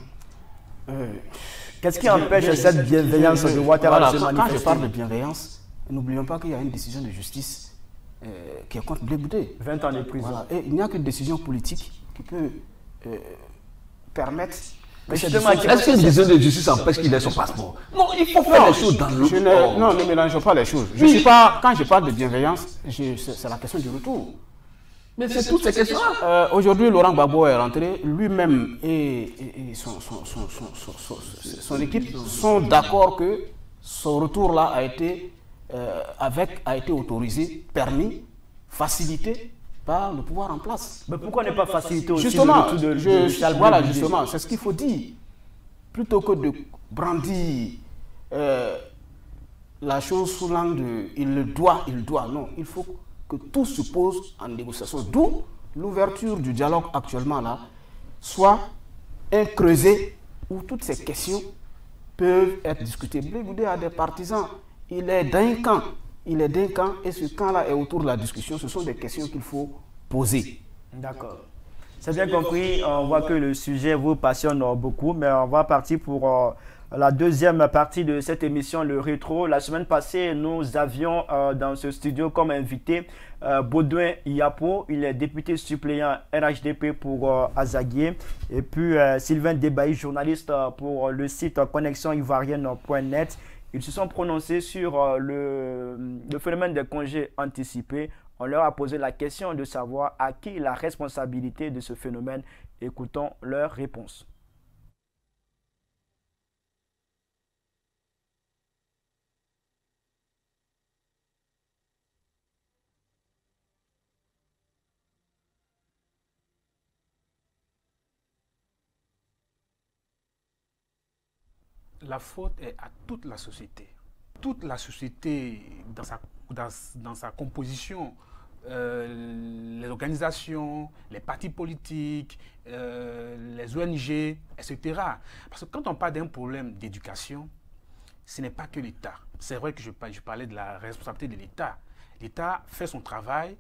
Qu'est-ce qui empêche cette bienveillance de Ouattara de se manifester? Quand je parle de bienveillance, n'oublions pas qu'il y a une décision de justice qui est contre Blé Goudé. 20 ans de prison. Voilà. Et il n'y a qu'une décision politique qui peut permettre... Mais justement, est-ce qu'une décision de justice empêche qu'il ait son passeport? Non, il faut faire les choses dans l'autre. Non, ne mélangeons pas les choses. Je suis pas, quand je parle de bienveillance, c'est la question du retour. Mais c'est toutes ces questions-là. Aujourd'hui, Laurent Gbagbo est rentré, lui-même et son équipe sont d'accord que son retour-là a été autorisé, permis, facilité par le pouvoir en place. Mais pourquoi ne pas faciliter aussi justement, le retour de Charles Blé voilà, Goudé? justement, c'est ce qu'il faut dire. Plutôt que de brandir la chose sous l'angle de il doit, non, il faut que tout se pose en négociation. D'où l'ouverture du dialogue actuellement là, soit un creuset où toutes ces questions peuvent être discutées. Blé Goudé a des partisans, il est d'un camp, et ce camp-là est autour de la discussion. Ce sont des questions qu'il faut poser. D'accord. C'est bien compris, on voit que le sujet vous passionne beaucoup, mais on va partir pour la deuxième partie de cette émission, le rétro. La semaine passée, nous avions dans ce studio comme invité Baudouin Yapo, il est député suppléant RHDP pour Azaguié, et puis Sylvain Debaï, journaliste pour le site connexioниvoirienne.net. Ils se sont prononcés sur le phénomène des congés anticipés. On leur a posé la question de savoir à qui la responsabilité de ce phénomène. Écoutons leur réponse. La faute est à toute la société. Toute la société, dans sa composition, les organisations, les partis politiques, les ONG, etc. Parce que quand on parle d'un problème d'éducation, ce n'est pas que l'État. C'est vrai que je parlais de la responsabilité de l'État. L'État fait son travail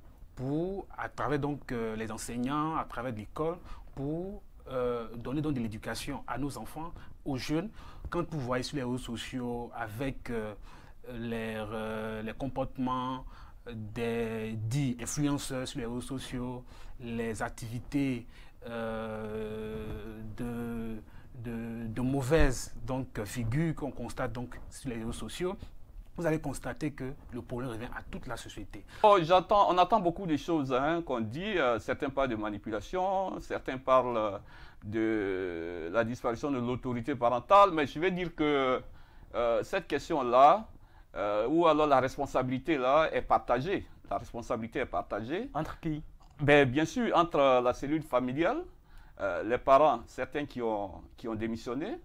à travers donc, les enseignants, à travers l'école, pour donner donc de l'éducation à nos enfants, aux jeunes. Quand vous voyez sur les réseaux sociaux avec les comportements des dits influenceurs sur les réseaux sociaux, les activités de mauvaises figures qu'on constate donc sur les réseaux sociaux, vous allez constater que le problème revient à toute la société. Oh, on attend beaucoup de choses qu'on dit. Certains parlent de manipulation, certains parlent de la disparition de l'autorité parentale, mais je vais dire que cette question-là, ou alors la responsabilité là, est partagée. La responsabilité est partagée. Entre qui? Bien sûr, entre la cellule familiale, les parents, certains qui ont démissionné.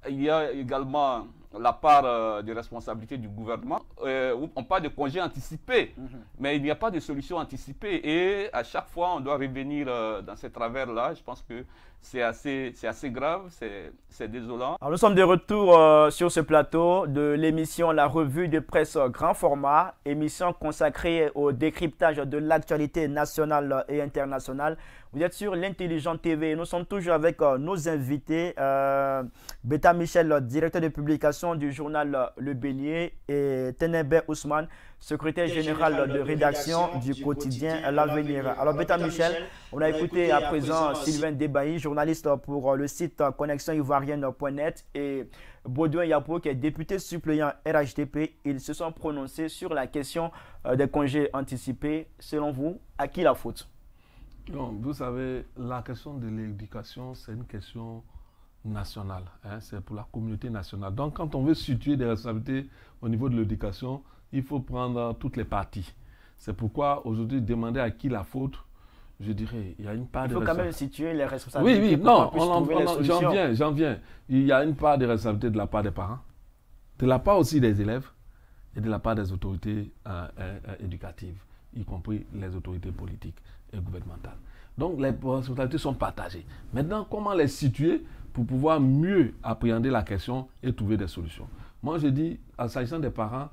Il y a également la part de responsabilité du gouvernement. on parle de congé anticipé, mais il n'y a pas de solution anticipée. Et à chaque fois, on doit revenir dans ces travers-là. Je pense que c'est assez grave, c'est désolant. Alors, nous sommes de retour sur ce plateau de l'émission La Revue de Presse Grand Format, émission consacrée au décryptage de l'actualité nationale et internationale. Vous êtes sur l'Intelligent TV. Nous sommes toujours avec nos invités, Beta Michel, directeur de publication du journal Le Bélier, et Tenebe Ousmane, secrétaire général de rédaction du quotidien L'Avenir. Alors, Beta Michel, on a écouté à présent Sylvain Debailly, journaliste pour le site connexioivoirienne.net, et Baudouin Yapo, qui est député suppléant RHDP. Ils se sont prononcés sur la question des congés anticipés. Selon vous, à qui la faute? Non, vous savez, la question de l'éducation, c'est une question nationale. Hein, c'est pour la communauté nationale. Donc, quand on veut situer des responsabilités au niveau de l'éducation, il faut prendre toutes les parties. C'est pourquoi, aujourd'hui, demander à qui la faute, je dirais, il y a une part de responsabilité. Il faut quand même situer les responsabilités. Oui, non, j'en viens. Il y a une part de responsabilité de la part des parents, de la part aussi des élèves et de la part des autorités éducatives, y compris les autorités politiques et gouvernementales. Donc, les responsabilités sont partagées. Maintenant, comment les situer pour pouvoir mieux appréhender la question et trouver des solutions? Moi, je dis, en s'agissant des parents,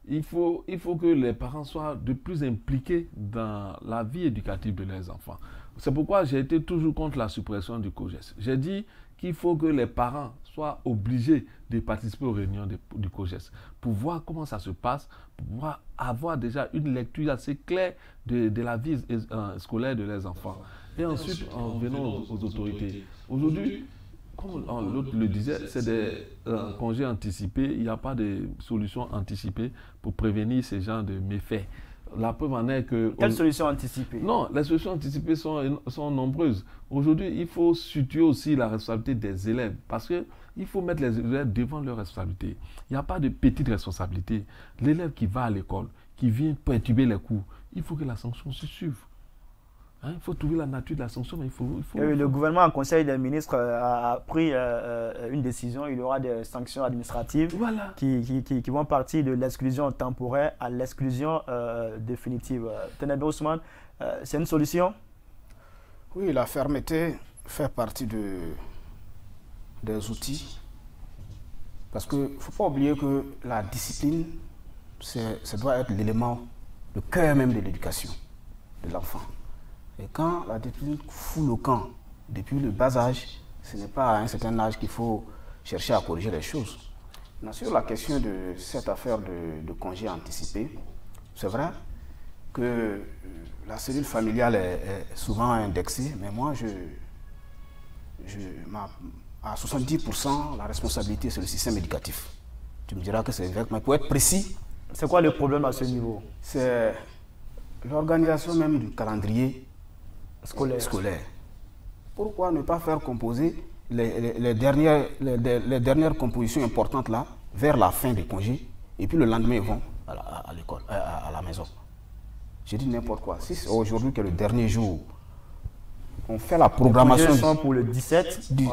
il faut que les parents soient de plus impliqués dans la vie éducative de leurs enfants. C'est pourquoi j'ai été toujours contre la suppression du COJES. J'ai dit qu'il faut que les parents soient obligés de participer aux réunions du COJES pour voir comment ça se passe, pour pouvoir avoir déjà une lecture assez claire de la vie scolaire de leurs enfants. Et ensuite, en venant aux autorités. Aujourd'hui, comme l'autre le disait, c'est des congés anticipés. Il n'y a pas de solution anticipée pour prévenir ces genres de méfaits. La preuve en est que... Quelles solutions anticipées? Non, les solutions anticipées sont nombreuses. Aujourd'hui, il faut situer aussi la responsabilité des élèves parce qu'il faut mettre les élèves devant leurs responsabilités. Il n'y a pas de petite responsabilité. L'élève qui va à l'école, qui vient perturber les cours, il faut que la sanction se suive. Hein, il faut trouver la nature de la sanction, mais il faut le gouvernement, en conseil des ministres, a pris une décision. Il y aura des sanctions administratives qui vont partir de l'exclusion temporaire à l'exclusion définitive. Tenebe Ousmane, c'est une solution? Oui, la fermeté fait partie des outils. Parce qu'il ne faut pas oublier que la discipline, ça doit être l'élément, le cœur même de l'éducation de l'enfant. Et quand la discipline fout le camp depuis le bas âge, ce n'est pas à un certain âge qu'il faut chercher à corriger les choses. Sur la question de cette affaire de congé anticipé, c'est vrai que la cellule familiale est souvent indexée, mais moi, à 70%, la responsabilité, c'est le système éducatif. Tu me diras que c'est vrai, mais pour être précis... C'est quoi le problème à ce niveau? C'est l'organisation même du calendrier scolaire. Pourquoi ne pas faire composer les dernières compositions importantes là, vers la fin des congés, et puis le lendemain ils vont à l'école, à la maison? J'ai dit n'importe quoi. Si c'est aujourd'hui que le dernier jour, on fait la programmation pour le 17, des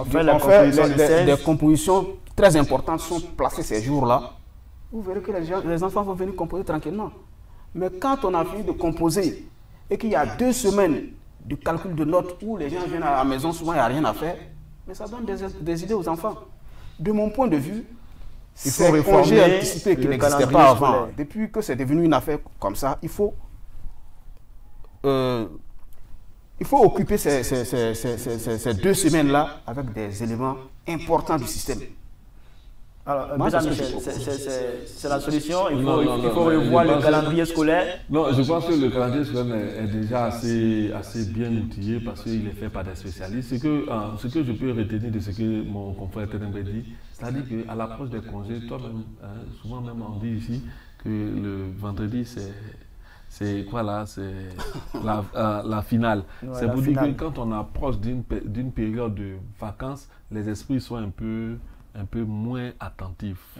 compositions très importantes sont placées ces jours-là, vous verrez que les enfants vont venir composer tranquillement. Mais quand on a fini de composer et qu'il y a 2 semaines de calcul de notes où les gens viennent à la maison, souvent il n'y a rien à faire, mais ça donne des idées aux enfants. De mon point de vue, c'est congé anticipé qui n'existait pas avant. Depuis que c'est devenu une affaire comme ça, il faut occuper ces 2 semaines-là avec des éléments importants du système. Alors, c'est la solution. Il faut revoir le calendrier scolaire. Non, je pense que le calendrier scolaire est déjà assez bien outillé parce qu'il est fait par des spécialistes. Ce que je peux retenir de ce que mon confrère Tenebe dit, c'est-à-dire qu'à l'approche des congés, toi-même, souvent même on dit ici que le vendredi, c'est quoi là? C'est la finale. C'est pour dire que quand on approche d'une période de vacances, les esprits sont un peu moins attentifs.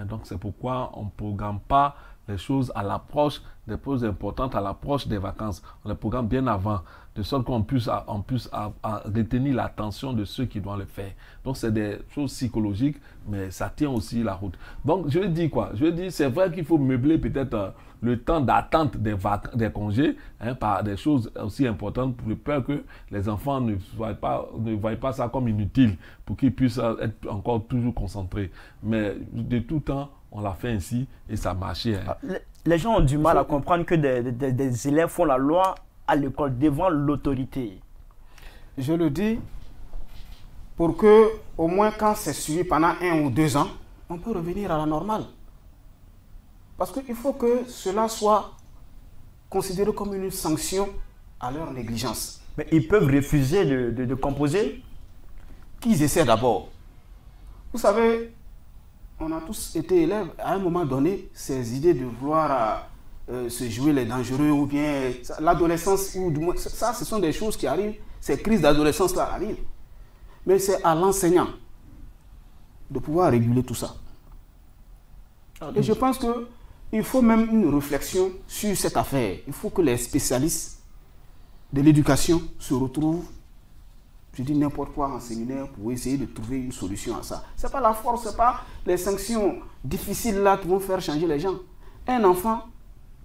Donc c'est pourquoi on ne programme pas les choses à l'approche des choses importantes, à l'approche des vacances. On les programme bien avant, de sorte qu'on puisse retenir l'attention de ceux qui doivent le faire. Donc, c'est des choses psychologiques, mais ça tient aussi la route. Donc, je veux dire quoi? Je veux dire, c'est vrai qu'il faut meubler peut-être le temps d'attente des congés par des choses aussi importantes pour peur que les enfants ne voient pas ça comme inutile pour qu'ils puissent être encore toujours concentrés. Mais de tout temps, on l'a fait ainsi et ça marchait. Les gens ont du mal à comprendre que des élèves font la loi à l'école devant l'autorité. Je le dis pour que, au moins quand c'est suivi pendant 1 ou 2 ans, on peut revenir à la normale. Parce qu'il faut que cela soit considéré comme une sanction à leur négligence. Mais ils peuvent refuser de composer. Qu'ils essaient d'abord. Vous savez, on a tous été élèves. À un moment donné, ces idées de vouloir se jouer les dangereux ou bien l'adolescence, ou du moins, ça, ce sont des choses qui arrivent. Ces crises d'adolescence-là arrivent. Mais c'est à l'enseignant de pouvoir réguler tout ça. Et je pense qu'il faut même une réflexion sur cette affaire. Il faut que les spécialistes de l'éducation se retrouvent, je dis n'importe quoi en séminaire, pour essayer de trouver une solution à ça. Ce n'est pas la force, ce n'est pas les sanctions difficiles là qui vont faire changer les gens. Un enfant,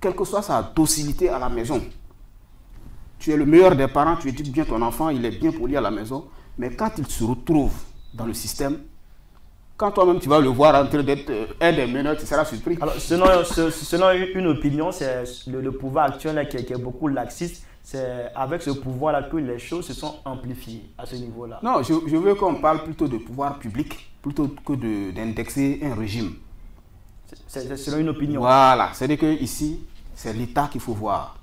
quelle que soit sa docilité à la maison, tu es le meilleur des parents, tu éduques bien ton enfant, il est bien poli à la maison, mais quand il se retrouve dans le système, quand toi-même tu vas le voir en train d'être un des meneurs, tu seras surpris. Alors, selon une opinion, c'est le pouvoir actuel là, qui est beaucoup laxiste. C'est avec ce pouvoir-là que les choses se sont amplifiées à ce niveau-là. Non, je veux qu'on parle plutôt de pouvoir public, plutôt que d'indexer un régime. C'est selon une opinion. Voilà, c'est-à-dire qu'ici, c'est l'État qu'il faut voir.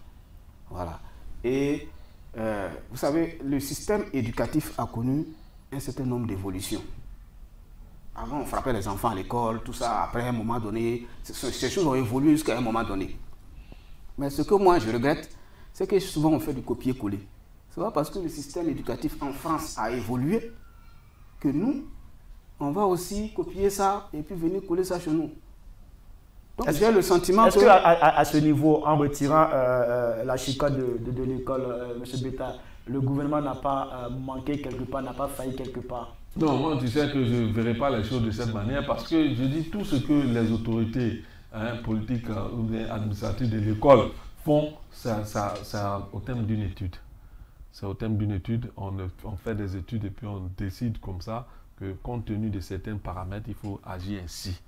Voilà. Et vous savez, le système éducatif a connu un certain nombre d'évolutions. Avant, on frappait les enfants à l'école, tout ça. Après, à un moment donné, ces choses ont évolué jusqu'à un moment donné. Mais ce que moi, je regrette, c'est que souvent, on fait du copier-coller. C'est pas parce que le système éducatif en France a évolué que nous, on va aussi copier ça et puis venir coller ça chez nous. Donc, j'ai le sentiment que... Est-ce qu'à ce niveau, en retirant la chicotte de l'école, M. Betta, le gouvernement n'a pas manqué quelque part, n'a pas failli quelque part? Non, moi, tu sais que je ne verrai pas les choses de cette manière parce que je dis tout ce que les autorités politiques ou administratives de l'école font, c'est au thème d'une étude. C'est au thème d'une étude, on fait des études et puis on décide comme ça que compte tenu de certains paramètres, il faut agir ainsi.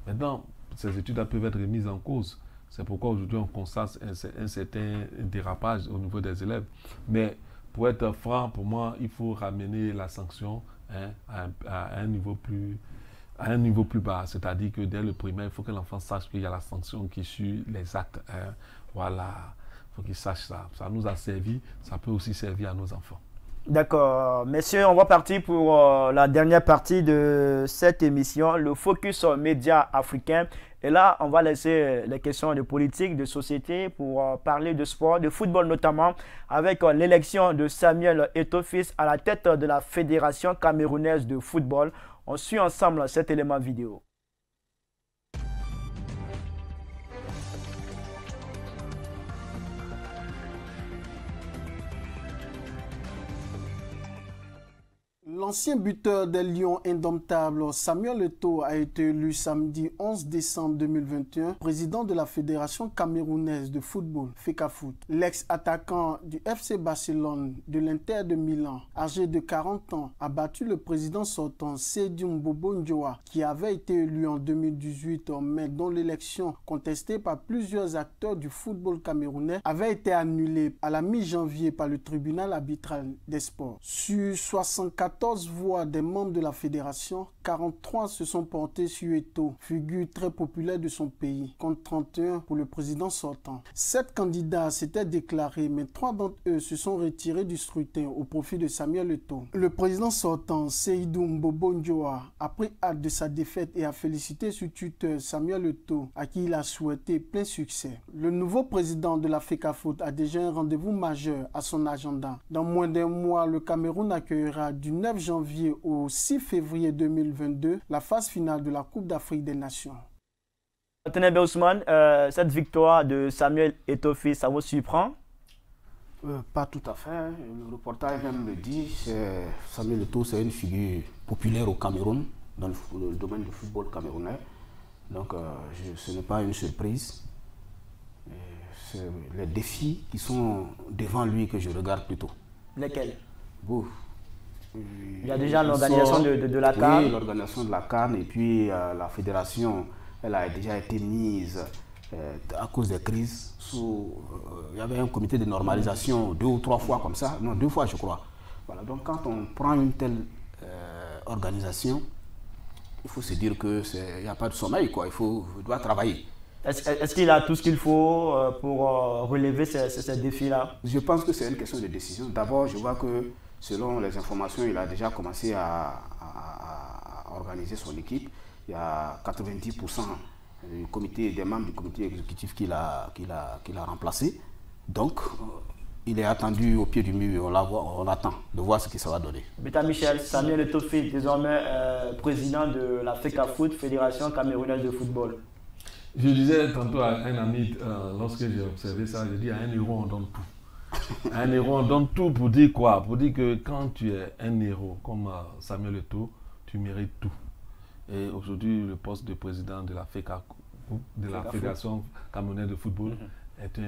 Maintenant, ces études peuvent être remises en cause. C'est pourquoi aujourd'hui on constate un certain dérapage au niveau des élèves. Mais pour être franc, pour moi, il faut ramener la sanction à un niveau plus bas. C'est-à-dire que dès le primaire, il faut que l'enfant sache qu'il y a la sanction qui suit les actes. Voilà, il faut qu'il sache ça. Ça nous a servi, ça peut aussi servir à nos enfants. D'accord. Messieurs, on va partir pour la dernière partie de cette émission, le focus média africain. Et là, on va laisser les questions de politique, de société pour parler de sport, de football notamment, avec l'élection de Samuel Eto'o-Fils à la tête de la Fédération camerounaise de football. On suit ensemble cet élément vidéo. L'ancien buteur des Lions indomptables, Samuel Eto'o, a été élu samedi 11 décembre 2021 président de la Fédération camerounaise de football, FECAFOOT. L'ex-attaquant du FC Barcelone, de l'Inter de Milan, âgé de 40 ans, a battu le président sortant Seydou Mbobo Ndioua, qui avait été élu en 2018, mais dont l'élection, contestée par plusieurs acteurs du football camerounais, avait été annulée à la mi-janvier par le tribunal arbitral des sports. Sur 74 voix des membres de la fédération, 43 se sont portés sur Eto'o, figure très populaire de son pays, contre 31 pour le président sortant. 7 candidats s'étaient déclarés, mais 3 d'entre eux se sont retirés du scrutin au profit de Samuel Eto'o. Le président sortant, Seydou Mbobo Ndioua, a pris acte de sa défaite et a félicité sur Twitter Samuel Eto'o, à qui il a souhaité plein succès. Le nouveau président de la FECAFOOT a déjà un rendez-vous majeur à son agenda. Dans moins d'un mois, le Cameroun accueillera du 9 janvier au 6 février 2022 la phase finale de la Coupe d'Afrique des Nations. Tenebe Ousmane, cette victoire de Samuel Eto'o, ça vous surprend? Pas tout à fait. Le reportage même le dit. Samuel Eto'o, c'est une figure populaire au Cameroun, dans le domaine du football camerounais. Donc, ce n'est pas une surprise. C'est les défis qui sont devant lui que je regarde plutôt. Lesquels? Bon. Il y a déjà l'organisation de la CAN. Oui, l'organisation de la CAN et puis la fédération, elle a déjà été mise à cause des crises. Il y avait un comité de normalisation 2 ou 3 fois comme ça, non 2 fois je crois. Voilà, donc quand on prend une telle organisation, il faut se dire qu'il n'y a pas de sommeil, quoi. Il doit travailler. Est-ce qu'il a tout ce qu'il faut pour relever ces défis-là? Je pense que c'est une question de décision. D'abord, je vois que selon les informations, il a déjà commencé à organiser son équipe. Il y a 90% des membres du comité exécutif qu'il a remplacé. Donc, il est attendu au pied du mur. On attend de voir ce que ça va donner. Beta Michel, Samuel Eto'o, désormais président de la FECAFOOT, Fédération camerounaise de football. Je disais tantôt à un ami, lorsque j'ai observé ça, je dis à 1 euro on donne tout. À 1 euro on donne tout pour dire quoi? Pour dire que quand tu es un héros comme Samuel Eto'o, tu mérites tout. Et aujourd'hui, le poste de président de la Fédération camerounaise de football est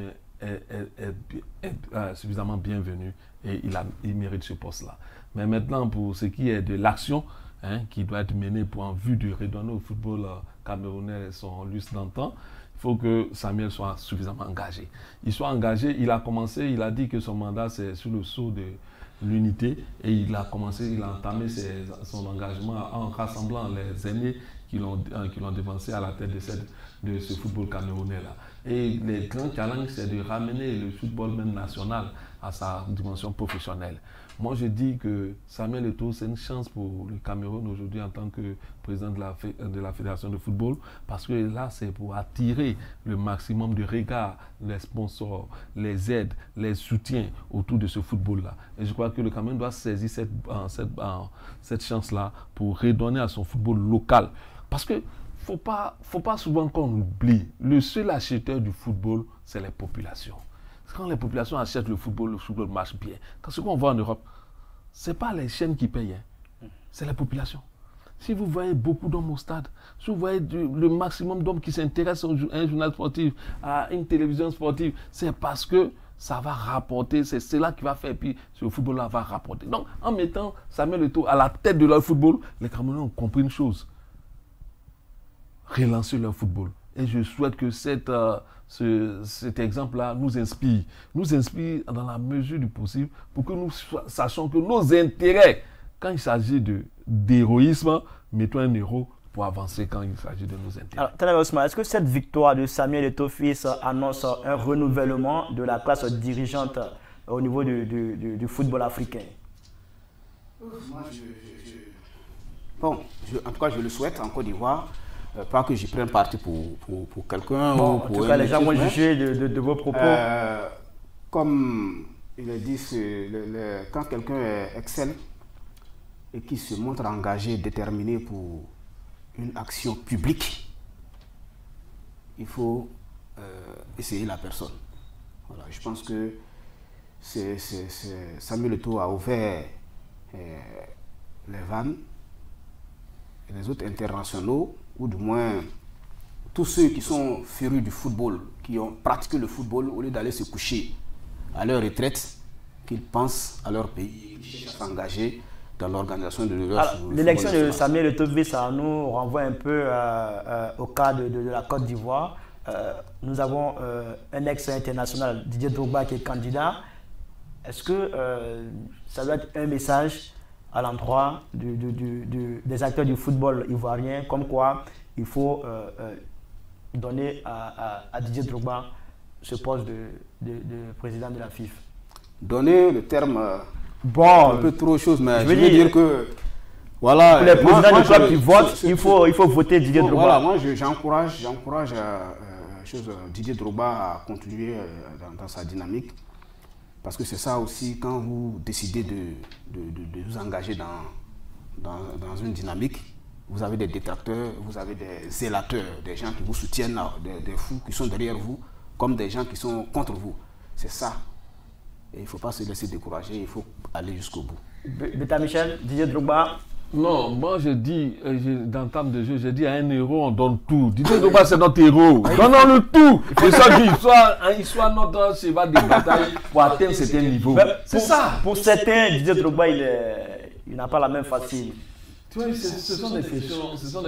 suffisamment bienvenu et il mérite ce poste-là. Mais maintenant, pour ce qui est de l'action, qui doit être menée en vue de redonner au football camerounais son lustre d'antan, il faut que Samuel soit suffisamment engagé. Il soit engagé, il a commencé, il a dit que son mandat c'est sur le sceau de l'unité et il a entamé son engagement en rassemblant les aînés qui l'ont dévancé à la tête de ce football camerounais-là. Et le grand challenge, c'est de ramener le football même national à sa dimension professionnelle. Moi, je dis que Samuel Eto'o, c'est une chance pour le Cameroun aujourd'hui en tant que président de la Fédération de football, parce que là, c'est pour attirer le maximum de regards, les sponsors, les aides, les soutiens autour de ce football-là. Et je crois que le Cameroun doit saisir cette chance-là pour redonner à son football local. Parce que faut pas souvent qu'on oublie, le seul acheteur du football, c'est les populations. Quand les populations achètent le football marche bien. Quand ce qu'on voit en Europe, ce n'est pas les chaînes qui payent, c'est les populations. Si vous voyez beaucoup d'hommes au stade, si vous voyez le maximum d'hommes qui s'intéressent à un journal sportif, à une télévision sportive, c'est parce que ça va rapporter, c'est cela qui va faire, puis ce football-là va rapporter. Donc, en mettant Samuel Eto'o à la tête de leur football, les Camerounais ont compris une chose. Relancer leur football. Et je souhaite que cet exemple-là nous inspire dans la mesure du possible pour que nous sachions que nos intérêts, quand il s'agit d'héroïsme, mettons un héros pour avancer quand il s'agit de nos intérêts. Alors, Tenebe Ousmane, est-ce que cette victoire de Samuel Eto'o annonce un renouvellement de la classe dirigeante au niveau du football africain? Bon, en tout cas, je le souhaite en Côte d'Ivoire. Pas que j'y prenne parti pour quelqu'un. Bon, en tout cas, les gens vont juger de vos propos. Comme il a dit, quand quelqu'un excelle et qui se montre engagé, déterminé pour une action publique, il faut essayer la personne. Voilà, je pense que Samuel Eto'o a ouvert les vannes et les autres internationaux, ou du moins tous ceux qui sont férus du football, qui ont pratiqué le football, au lieu d'aller se coucher à leur retraite, qu'ils pensent à leur pays, qu'ils cherchent à s'engager dans l'organisation de leur football. L'élection de Samuel Eto'o, ça nous renvoie un peu au cas de la Côte d'Ivoire. Nous avons un ex-international, Didier Drogba, qui est candidat. Est-ce que ça doit être un message à l'endroit des acteurs du football ivoirien, comme quoi il faut donner à Didier Drogba ce poste de président de la FIFA? Donner le terme un peu trop chose, mais je veux dire que voilà, pour les présidents de club qui votent, il faut voter Didier Drogba. Voilà, moi j'encourage Didier Drogba à continuer dans sa dynamique. Parce que c'est ça aussi, quand vous décidez de vous engager dans une dynamique, vous avez des détracteurs, vous avez des zélateurs, des gens qui vous soutiennent, des fous qui sont derrière vous, comme des gens qui sont contre vous. C'est ça. Et il ne faut pas se laisser décourager, il faut aller jusqu'au bout. Beta Michel, Didier Drogba. Non, moi je dis, dans le terme de jeu, je dis à un héros, on donne tout. Didier Drogba, c'est notre héros. Donnons-le tout. C'est ça qu'il soit notre cheval de bataille pour atteindre certains niveaux. C'est ça. Pour certains, Didier Drogba, il n'a pas la même facile. Tu vois, ce sont des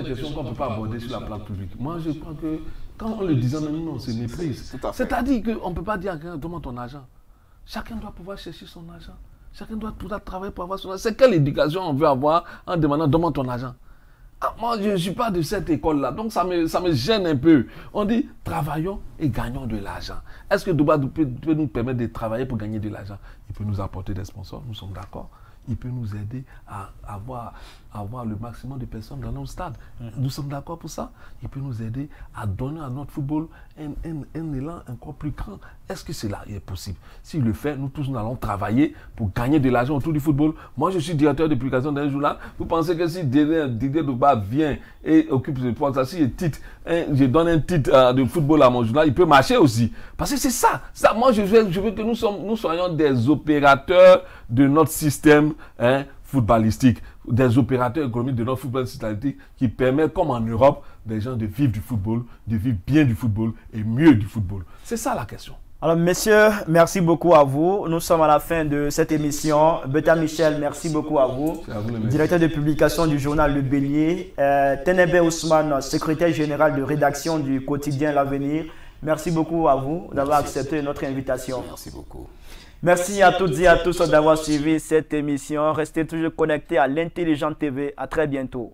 questions qu'on ne peut pas aborder sur la place publique. Moi, je crois que quand on le disait, nous, on se méprise. C'est-à-dire qu'on ne peut pas dire à quelqu'un, demande ton argent. Chacun doit pouvoir chercher son argent. Chacun doit pouvoir travailler pour avoir son argent. C'est quelle éducation on veut avoir en demandant demande ton argent? Moi, je ne suis pas de cette école-là, donc ça me gêne un peu. On dit travaillons et gagnons de l'argent. Est-ce que Drogba peut nous permettre de travailler pour gagner de l'argent? Il peut nous apporter des sponsors, nous sommes d'accord. Il peut nous aider à avoir le maximum de personnes dans notre stade. Nous sommes d'accord pour ça. Il peut nous aider à donner à notre football un élan encore plus grand. Est-ce que cela est possible? S'il le fait, nous tous, nous allons travailler pour gagner de l'argent autour du football. Moi, je suis directeur de publication d'un journal. Vous pensez que si Didier Drogba vient et occupe ce poste, si je donne un titre de football à mon journal, il peut marcher aussi. Parce que c'est ça. Moi, je veux que nous soyons des opérateurs de notre système footballistique, des opérateurs économiques de notre football systématique qui permettent, comme en Europe, des gens de vivre du football, de vivre bien du football et mieux du football. C'est ça la question. Alors, messieurs, merci beaucoup à vous. Nous sommes à la fin de cette émission. Beta Michel, merci beaucoup à vous. Directeur de publication du journal Le Bélier. Tenebe Ousmane, secrétaire général de rédaction du quotidien L'Avenir. Merci beaucoup à vous d'avoir accepté notre invitation. Merci beaucoup. Merci à toutes et à tous d'avoir suivi cette émission. Restez toujours connectés à l'Intelligent TV. À très bientôt.